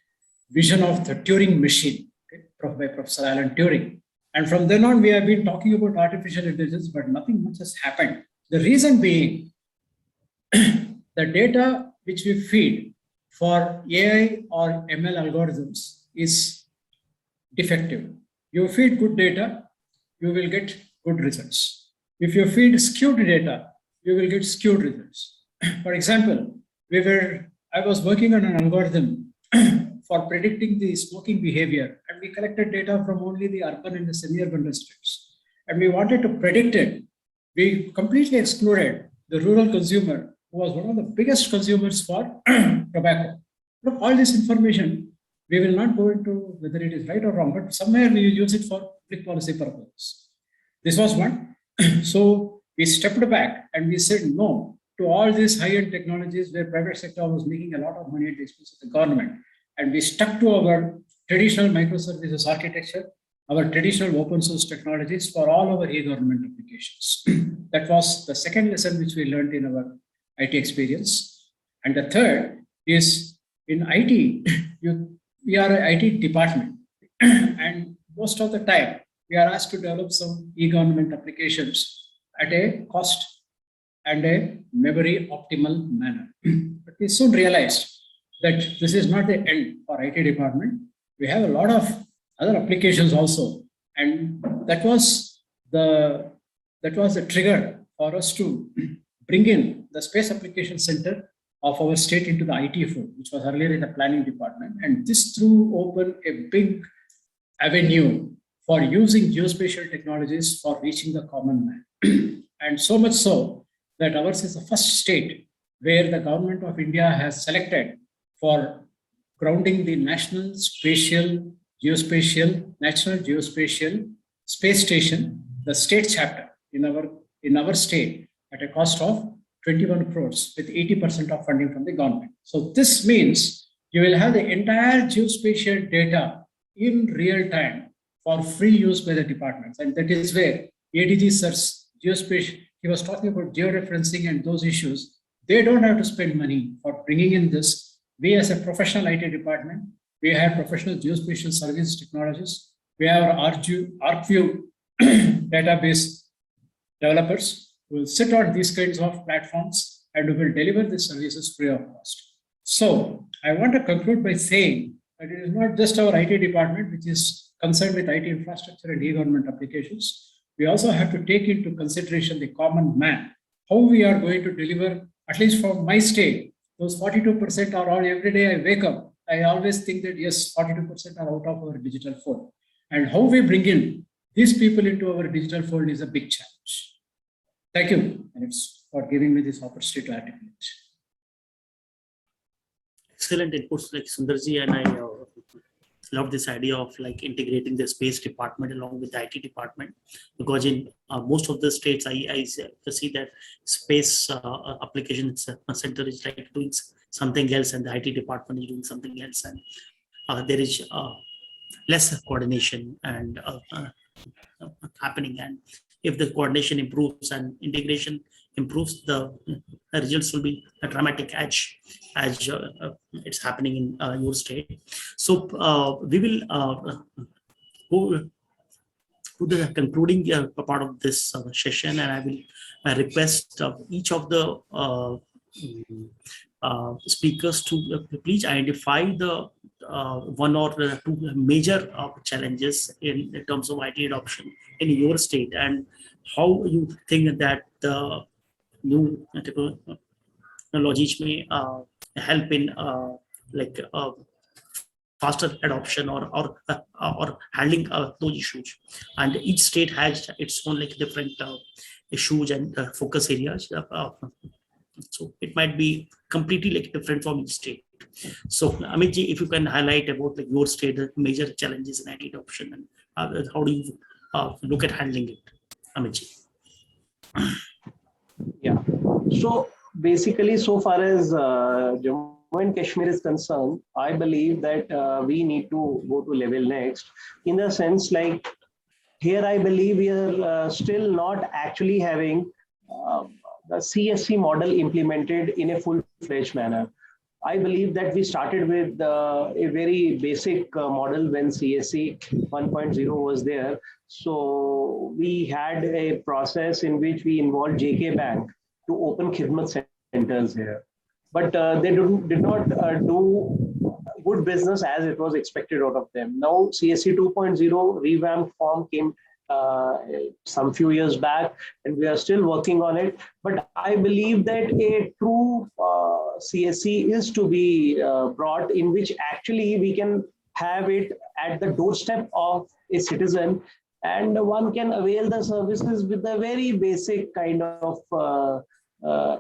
Speaker 4: vision of the Turing machine, by Professor Alan Turing. And from then on, we have been talking about artificial intelligence, but nothing much has happened. The reason being, the data which we feed for AI or ML algorithms is defective. You feed good data, you will get good results. If you feed skewed data, you will get skewed results. For example, I was working on an algorithm for predicting the smoking behavior, and we collected data from only the urban and the semi-urban districts. And we wanted to predict it. We completely excluded the rural consumer, who was one of the biggest consumers for tobacco. Look, all this information, we will not go into whether it is right or wrong, but somewhere we use it for public policy purposes. This was one. So we stepped back and we said no to all these high-end technologies where private sector was making a lot of money at the expense of the government. And we stuck to our traditional microservices architecture, our traditional open source technologies for all our e-government applications. That was the second lesson which we learned in our IT experience. And the third is, in IT, we are an IT department. And most of the time, we are asked to develop some e-government applications at a cost and a memory optimal manner. But we soon realized that this is not the end for IT department. We have a lot of other applications also, and that was the trigger for us to bring in the Space Application Center of our state into the IT fold, which was earlier in the planning department. And this threw open a big avenue for using geospatial technologies for reaching the common man. And so much so that ours is the first state where the government of India has selected for grounding the National Geospatial Space Station, the state chapter in our state at a cost of 21 crores with 80% of funding from the government. So this means you will have the entire geospatial data in real time for free use by the departments. And that is where ADG sir's geospatial, he was talking about georeferencing and those issues. They don't have to spend money for bringing in this. We as a professional IT department, we have professional geospatial service technologists. We have our ArcView database developers who will sit on these kinds of platforms and who will deliver these services free of cost. So I want to conclude by saying that it is not just our IT department which is concerned with IT infrastructure and e-government applications. We also have to take into consideration the common man, how we are going to deliver, at least from my state, those 42% are all every day I wake up. I always think that yes, 42% are out of our digital fold. And how we bring in these people into our digital fold is a big challenge. Thank you, and it's for giving me this opportunity to articulate.
Speaker 2: Excellent inputs like Sundarji, and I love this idea of like integrating the space department along with the IT department, because in most of the states I see that space application center is like doing something else and the IT department is doing something else, and there is less coordination and happening. And if the coordination improves and integration improves, the results will be a dramatic edge as it's happening in your state. So we will go to the concluding part of this session, and I will request each of the speakers to please identify the one or two major challenges in terms of IT adoption in your state, and how you think that the new technologies may help in faster adoption or handling those issues. And each state has its own like different issues and focus areas. So it might be completely like different from each state. So Amitji, if you can highlight about like your state, the major challenges in IT adoption, and how do you look at handling it, Amitji?
Speaker 3: Yeah. So basically, so far as Jammu and Kashmir is concerned, I believe that we need to go to level next, in the sense like here I believe we are still not actually having the CSC model implemented in a full-fledged manner. I believe that we started with a very basic model when CSC 1.0 was there. So we had a process in which we involved JK Bank to open Khidmat centers here. But they did not do good business as it was expected out of them. Now CSC 2.0 revamped form came some few years back, and we are still working on it. But I believe that a true CSC is to be brought, in which actually we can have it at the doorstep of a citizen, and one can avail the services with a very basic kind of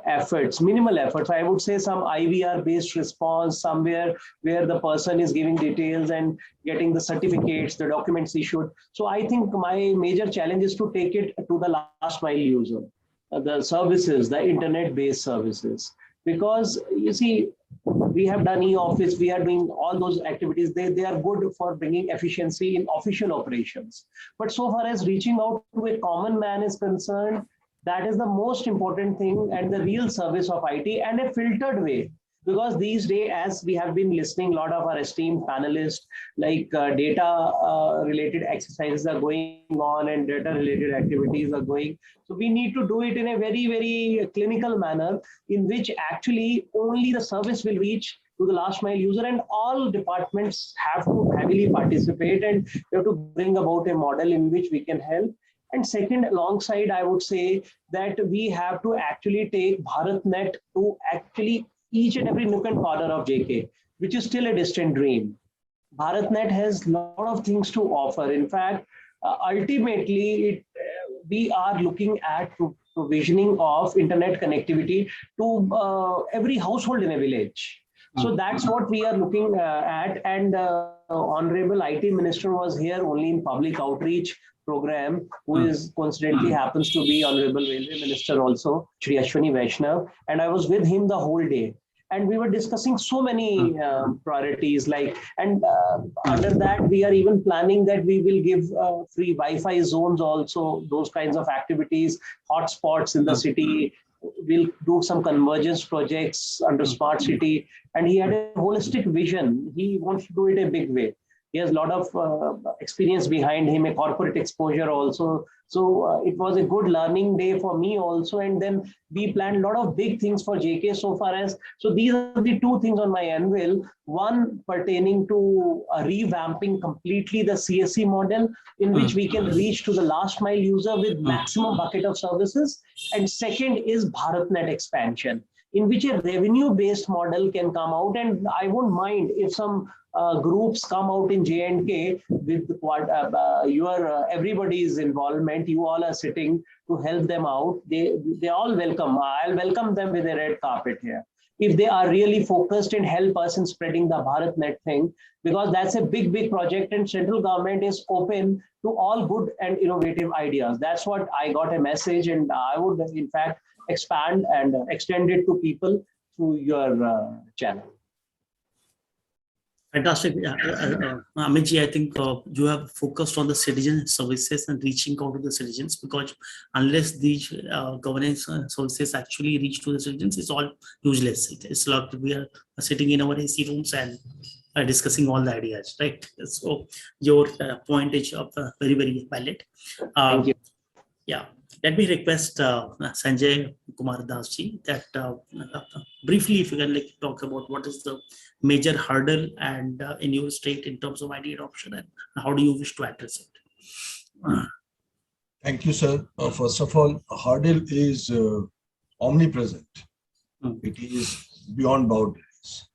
Speaker 3: efforts, minimal efforts. I would say some IVR based response somewhere where the person is giving details and getting the certificates, the documents issued. So I think my major challenge is to take it to the last mile user, the services, the internet based services. Because you see, we have done e-office, we are doing all those activities. They are good for bringing efficiency in official operations. But so far as reaching out to a common man is concerned, that is the most important thing and the real service of IT, and a filtered way. because these days, as we have been listening, a lot of our esteemed panelists, like data related exercises are going on and data related activities are going. So we need to do it in a very, very clinical manner in which actually only the service will reach to the last mile user, and all departments have to heavily participate, and we have to bring about a model in which we can help. And second, alongside, I would say that we have to actually take BharatNet to actually each and every nook and corner of JK, which is still a distant dream. BharatNet has a lot of things to offer. In fact, ultimately, we are looking at provisioning of internet connectivity to every household in a village. So that's what we are looking at. And Honorable IT Minister was here only in public outreach program, who is coincidentally happens to be Honorable Railway Minister also, Shri Ashwini Vaishnav. And I was with him the whole day. And we were discussing so many priorities, like, and under that, we are even planning that we will give free Wi-Fi zones also, those kinds of activities, hotspots in the city. We'll do some convergence projects under smart city. And he had a holistic vision. He wants to do it a big way. He has a lot of experience behind him, a corporate exposure also. So it was a good learning day for me also. And then we planned a lot of big things for JK so far as, so these are the two things on my anvil. One pertaining to revamping completely the CSC model in which we can reach to the last mile user with maximum bucket of services. And second is BharatNet expansion, in which a revenue-based model can come out. And I won't mind if some groups come out in J&K with your everybody's involvement. You all are sitting to help them out. They all welcome. I'll welcome them with a red carpet here, if they are really focused and help us in spreading the BharatNet thing, because that's a big, big project, and central government is open to all good and innovative ideas. That's what I got a message, and I would in fact expand and extend it to people through your channel.
Speaker 2: Fantastic. Amitji, I think you have focused on the citizen services and reaching out to the citizens, because unless these governance services actually reach to the citizens, it's all useless. It's like we are sitting in our AC rooms and discussing all the ideas, right? So your point is very, very valid.
Speaker 3: Thank you.
Speaker 2: Yeah. Let me request Sanjay Kumar Das ji that briefly, if you can talk about what is the major hurdle and in your state in terms of IT adoption, and how do you wish to address it?
Speaker 6: Thank you, sir. First of all, a hurdle is omnipresent. It is beyond boundaries.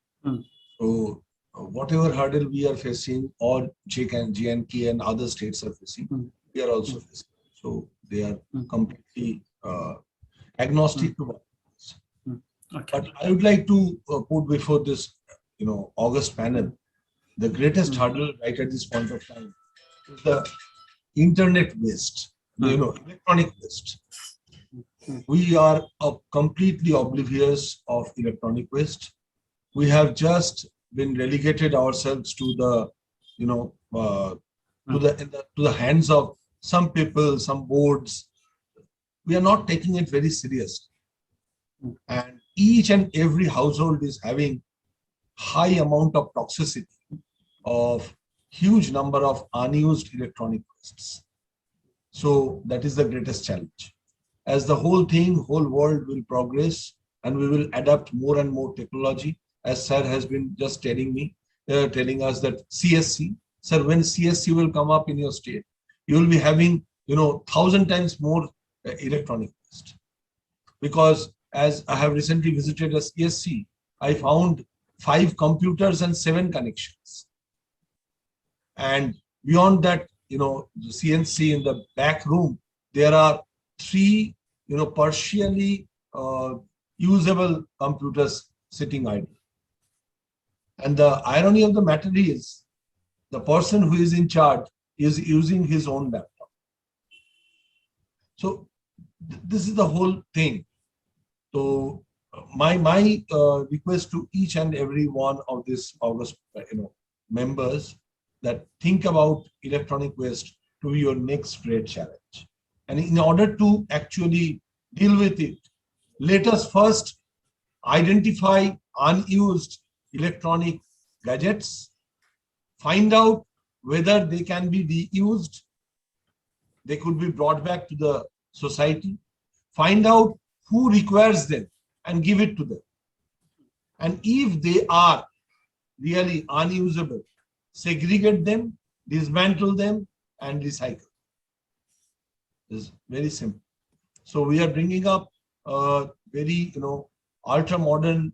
Speaker 6: So whatever hurdle we are facing, or J&K and other states are facing, we are also facing. So they are completely agnostic to violence.
Speaker 2: Okay.
Speaker 6: But I would like to put before this, August panel, the greatest hurdle right at this point of time is the internet waste, electronic waste. We are completely oblivious of electronic waste. We have just been relegated ourselves to the, to the hands of some people, some boards. We are not taking it very seriously. And each and every household is having high amount of toxicity of huge number of unused electronic wastes. So that is the greatest challenge. As the whole world will progress, and we will adapt more and more technology, as sir has been just telling us that CSC, sir, when CSC will come up in your state, you will be having 1,000 times more electronic waste. Because as I have recently visited a CSC, I found 5 computers and 7 connections. And beyond that, the CNC in the back room, there are 3, partially usable computers sitting idle. And the irony of the matter is, the person who is in charge is using his own laptop. So this is the whole thing. So my request to each and every one of this August members, that think about electronic waste to be your next great challenge. And in order to actually deal with it, let us first identify unused electronic gadgets, find out whether they can be reused, they could be brought back to the society, find out who requires them and give it to them. And if they are really unusable, segregate them, dismantle them, and recycle. It's very simple. So we are bringing up a very, ultra modern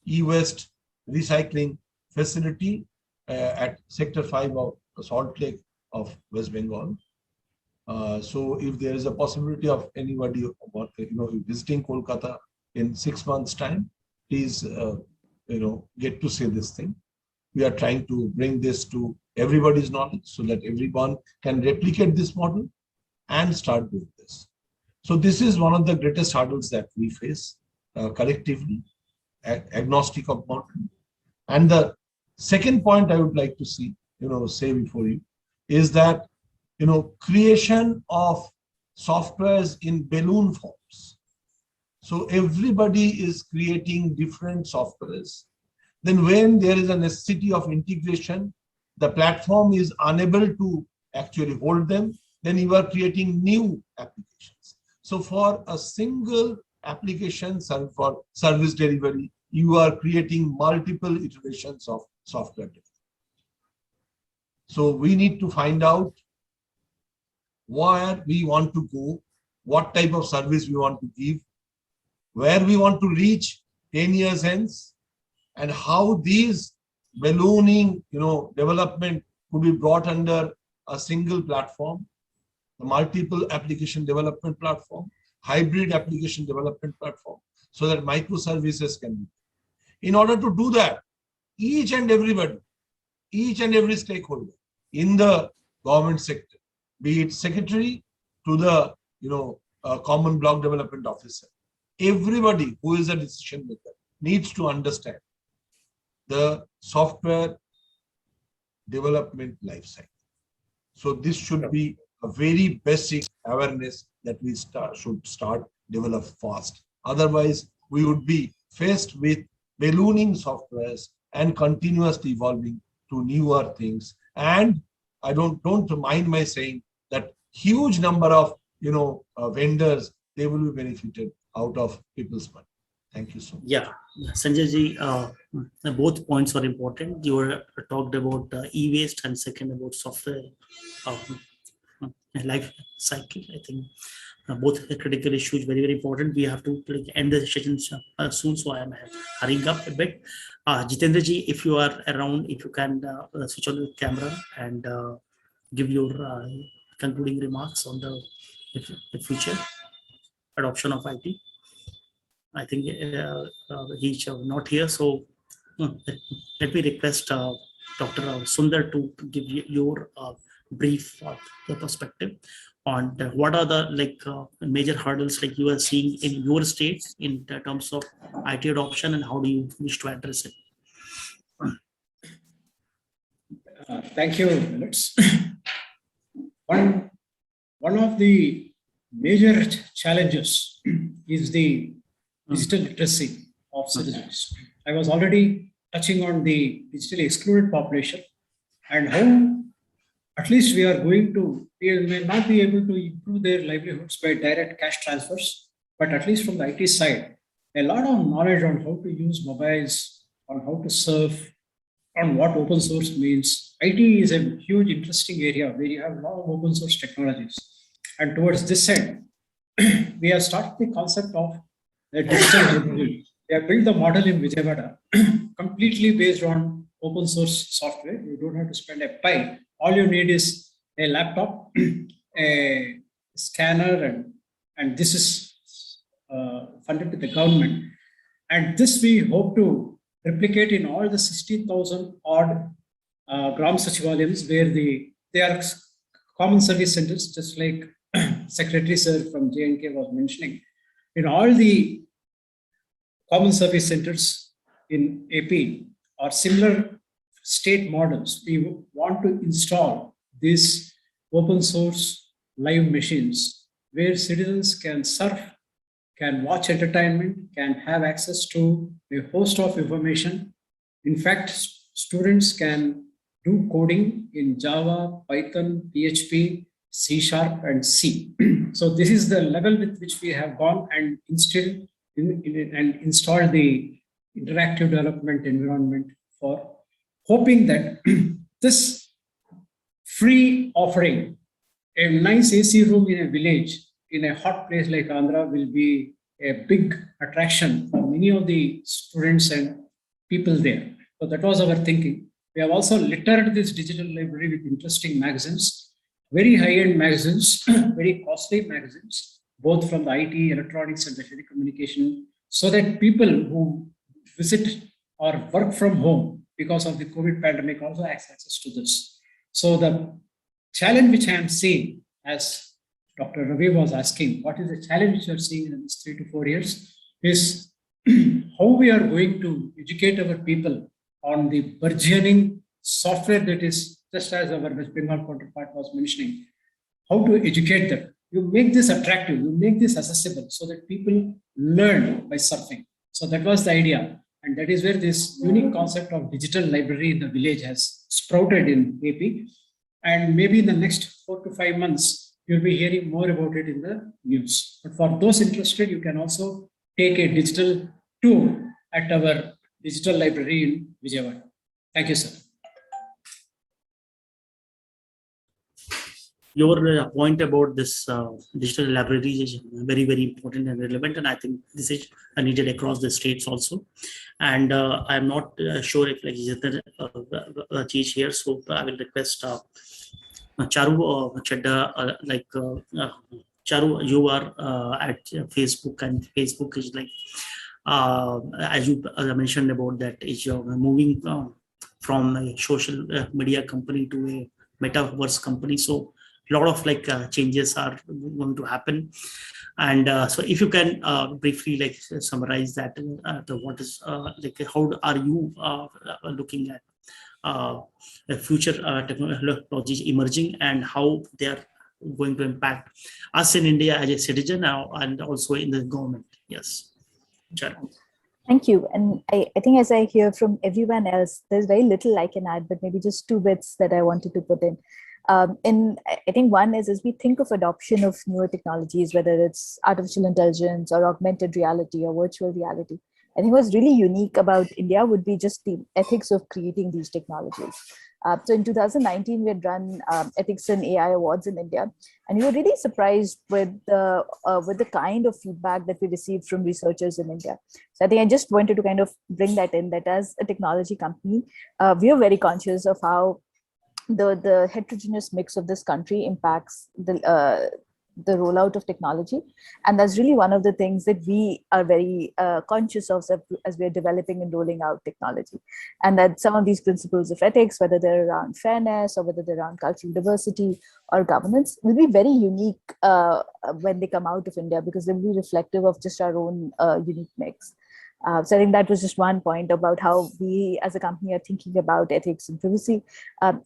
Speaker 6: e-waste recycling facility at Sector 5 of Salt Lake of West Bengal. So if there is a possibility of anybody visiting Kolkata in 6 months' time, please get to see this thing. We are trying to bring this to everybody's knowledge so that everyone can replicate this model and start doing this. So this is one of the greatest hurdles that we face collectively, agnostic of model. And the second point I would like to say before you is that creation of softwares in balloon forms. So everybody is creating different softwares. Then when there is a necessity of integration, the platform is unable to actually hold them, then you are creating new applications. So for a single application for service delivery, you are creating multiple iterations of software development. So we need to find out where we want to go, what type of service we want to give, where we want to reach 10 years hence, and how these ballooning, development could be brought under a single platform, the multiple application development platform, hybrid application development platform, so that microservices can be. In order to do that, each and every stakeholder in the government sector, be it secretary to the common block development officer, everybody who is a decision maker needs to understand the software development life cycle. So this should be a very basic awareness that we should start develop fast. Otherwise, we would be faced with ballooning softwares and continuously evolving to newer things. And I don't mind my saying that huge number of vendors, they will be benefited out of people's money. Thank you so much.
Speaker 2: Yeah, Sanjay ji, both points are important. You were talked about e-waste and second about software life cycle. I think both the critical issues very, very important. We have to end the session soon, so I am hurrying up a bit. Jitendra ji, if you are around, if you can switch on the camera and give your concluding remarks on the future adoption of IT. I think he's not here, so let me request Dr. Sundar to give you your brief perspective on what are the major hurdles you are seeing in your state in terms of IT adoption, and how do you wish to address it?
Speaker 4: Thank you, Alex. One of the major challenges is the digital literacy of citizens. I was already touching on the digitally excluded population and how at least we may not be able to improve their livelihoods by direct cash transfers, but at least from the IT side, a lot of knowledge on how to use mobiles, on how to surf, on what open source means. IT is a huge, interesting area where you have a lot of open source technologies. And towards this end, we have started the concept of a digital library. We have built the model in Vijayawada completely based on open source software. You don't have to spend a pie. All you need is a laptop, a scanner, and this is funded by the government. And this we hope to replicate in all the 16,000 odd Gram Sachivalayams where they are common service centers, just like Secretary Sir from J&K was mentioning. In all the common service centers in AP or similar state models, we want to install these open source live machines where citizens can surf can watch entertainment, can have access to a host of information. In fact, students can do coding in Java, Python, PHP, C#, and C. So this is the level with which we have gone and instilled and installed the interactive development environment for hoping that this free offering, a nice AC room in a village, in a hot place like Andhra, will be a big attraction for many of the students and people there. So that was our thinking. We have also littered this digital library with interesting magazines, very high-end magazines, very costly magazines, both from the IT, electronics, and the telecommunication, so that people who visit or work from home because of the COVID pandemic also have access to this. So the challenge which I am seeing, as Dr. Ravi was asking, what is the challenge which you are seeing in the next 3 to 4 years, is how we are going to educate our people on the burgeoning software that is, just as our West Bengal counterpart was mentioning, how to educate them. You make this attractive, you make this accessible so that people learn by surfing. So that was the idea. And that is where this unique concept of digital library in the village has sprouted in AP. And maybe in the next 4 to 5 months, you'll be hearing more about it in the news. But for those interested, you can also take a digital tour at our digital library in Vijayawada. Thank you, sir.
Speaker 2: Your point about this digital libraries is very, very important and relevant, and I think this is needed across the states also. And I'm not sure if like Jeesh here, so I will request Charu Chadda, Charu, you are at Facebook, and Facebook is like, as you mentioned about that, is moving from a social media company to a metaverse company. So a lot of like changes are going to happen, and so if you can briefly like summarize that, what is like, how are you looking at the future technologies emerging and how they are going to impact us in India as a citizen now and also in the government? Yes, sure.
Speaker 7: Thank you. And I think as I hear from everyone else, there's very little I can add, but maybe just 2 bits that I wanted to put in. And I think one is, as we think of adoption of newer technologies, whether it's artificial intelligence or augmented reality or virtual reality, I think what's really unique about India would be just the ethics of creating these technologies. So in 2019, we had run Ethics and AI Awards in India, and we were really surprised with the kind of feedback that we received from researchers in India. So I think I just wanted to kind of bring that in, that as a technology company, we are very conscious of how the heterogeneous mix of this country impacts the rollout of technology. And that's really one of the things that we are very conscious of as we're developing and rolling out technology. And that some of these principles of ethics, whether they're around fairness or whether they're around cultural diversity or governance, will be very unique when they come out of India, because they'll be reflective of just our own unique mix. So I think that was just one point about how we as a company are thinking about ethics and privacy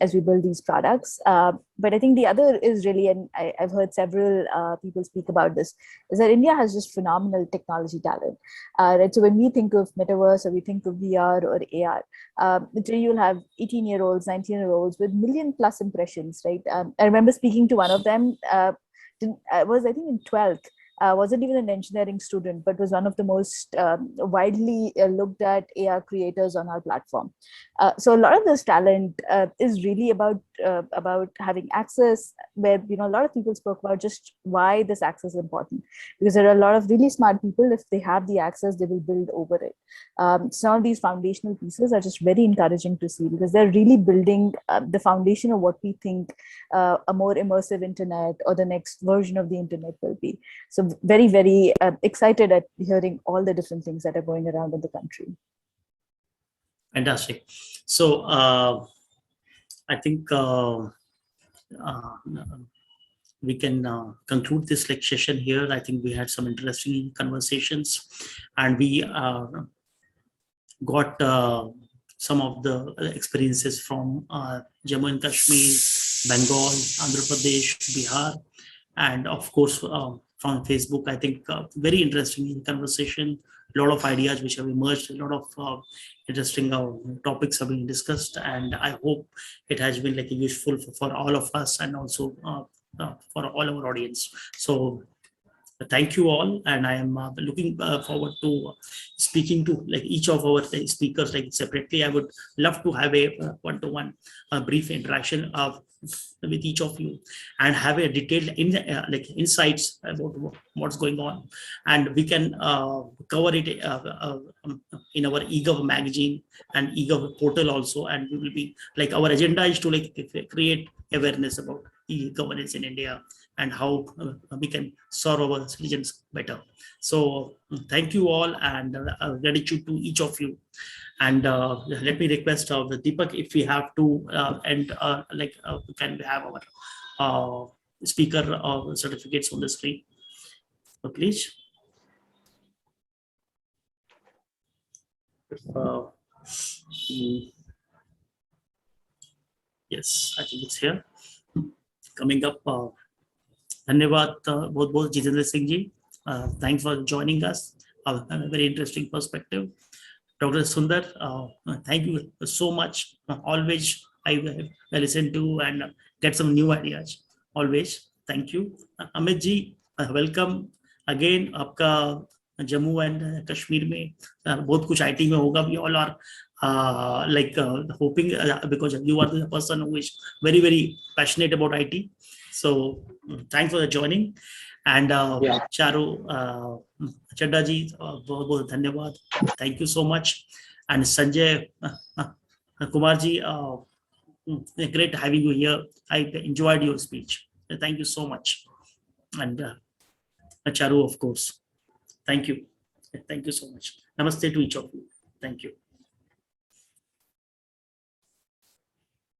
Speaker 7: as we build these products. But I think the other is really, and I've heard several people speak about this, is that India has just phenomenal technology talent. Right? So when we think of metaverse or we think of VR or AR, you'll have 18-year-olds, 19-year-olds with 1 million+ impressions, right? I remember speaking to one of them, I think in 12th, wasn't even an engineering student, but was one of the most widely looked at AR creators on our platform. So a lot of this talent is really about having access, where a lot of people spoke about just why this access is important, because there are a lot of really smart people. If they have the access, they will build over it. Some of these foundational pieces are just very encouraging to see, because they're really building the foundation of what we think a more immersive internet or the next version of the internet will be. So very, very excited at hearing all the different things that are going around in the country.
Speaker 2: Fantastic. So I think we can conclude this session here. I think we had some interesting conversations, and we got some of the experiences from Jammu and Kashmir, Bengal, Andhra Pradesh, Bihar, and of course from Facebook. I think very interesting conversation, a lot of ideas which have emerged, a lot of interesting topics have been discussed, and I hope it has been like useful for all of us and also for all our audience. So thank you all, and I am looking forward to speaking to like each of our speakers like separately. I would love to have a one-to-one brief interaction with each of you and have a detailed like insights about what's going on, and we can cover it in our eGov magazine and eGov portal also, and we will be like, our agenda is to like create awareness about e-governance in India and how we can serve our citizens better. So thank you all, and gratitude to each of you. And let me request Deepak, if we have to end, can we have our speaker certificates on the screen, so please. Yes, I think it's here. Coming up. धन्यवाद बहुत बहुत Jitendra Singh ji, thanks for joining us, a very interesting perspective. Dr. Sundar, thank you so much. Always I listen to and get some new ideas. Always, thank you. Amit ji, welcome again. आपका Jammu and Kashmir में बहुत कुछ IT में होगा. We all are hoping because you are the person who is very very passionate about IT. So thanks for joining. And Charu Chadda ji, बहुत बहुत धन्यवाद. Thank you so much. And Sanjay Kumar ji, great having you here. I enjoyed your speech. Thank you so much. And Charu, of course. Thank you. Thank you so much. Namaste to each of you. Thank you.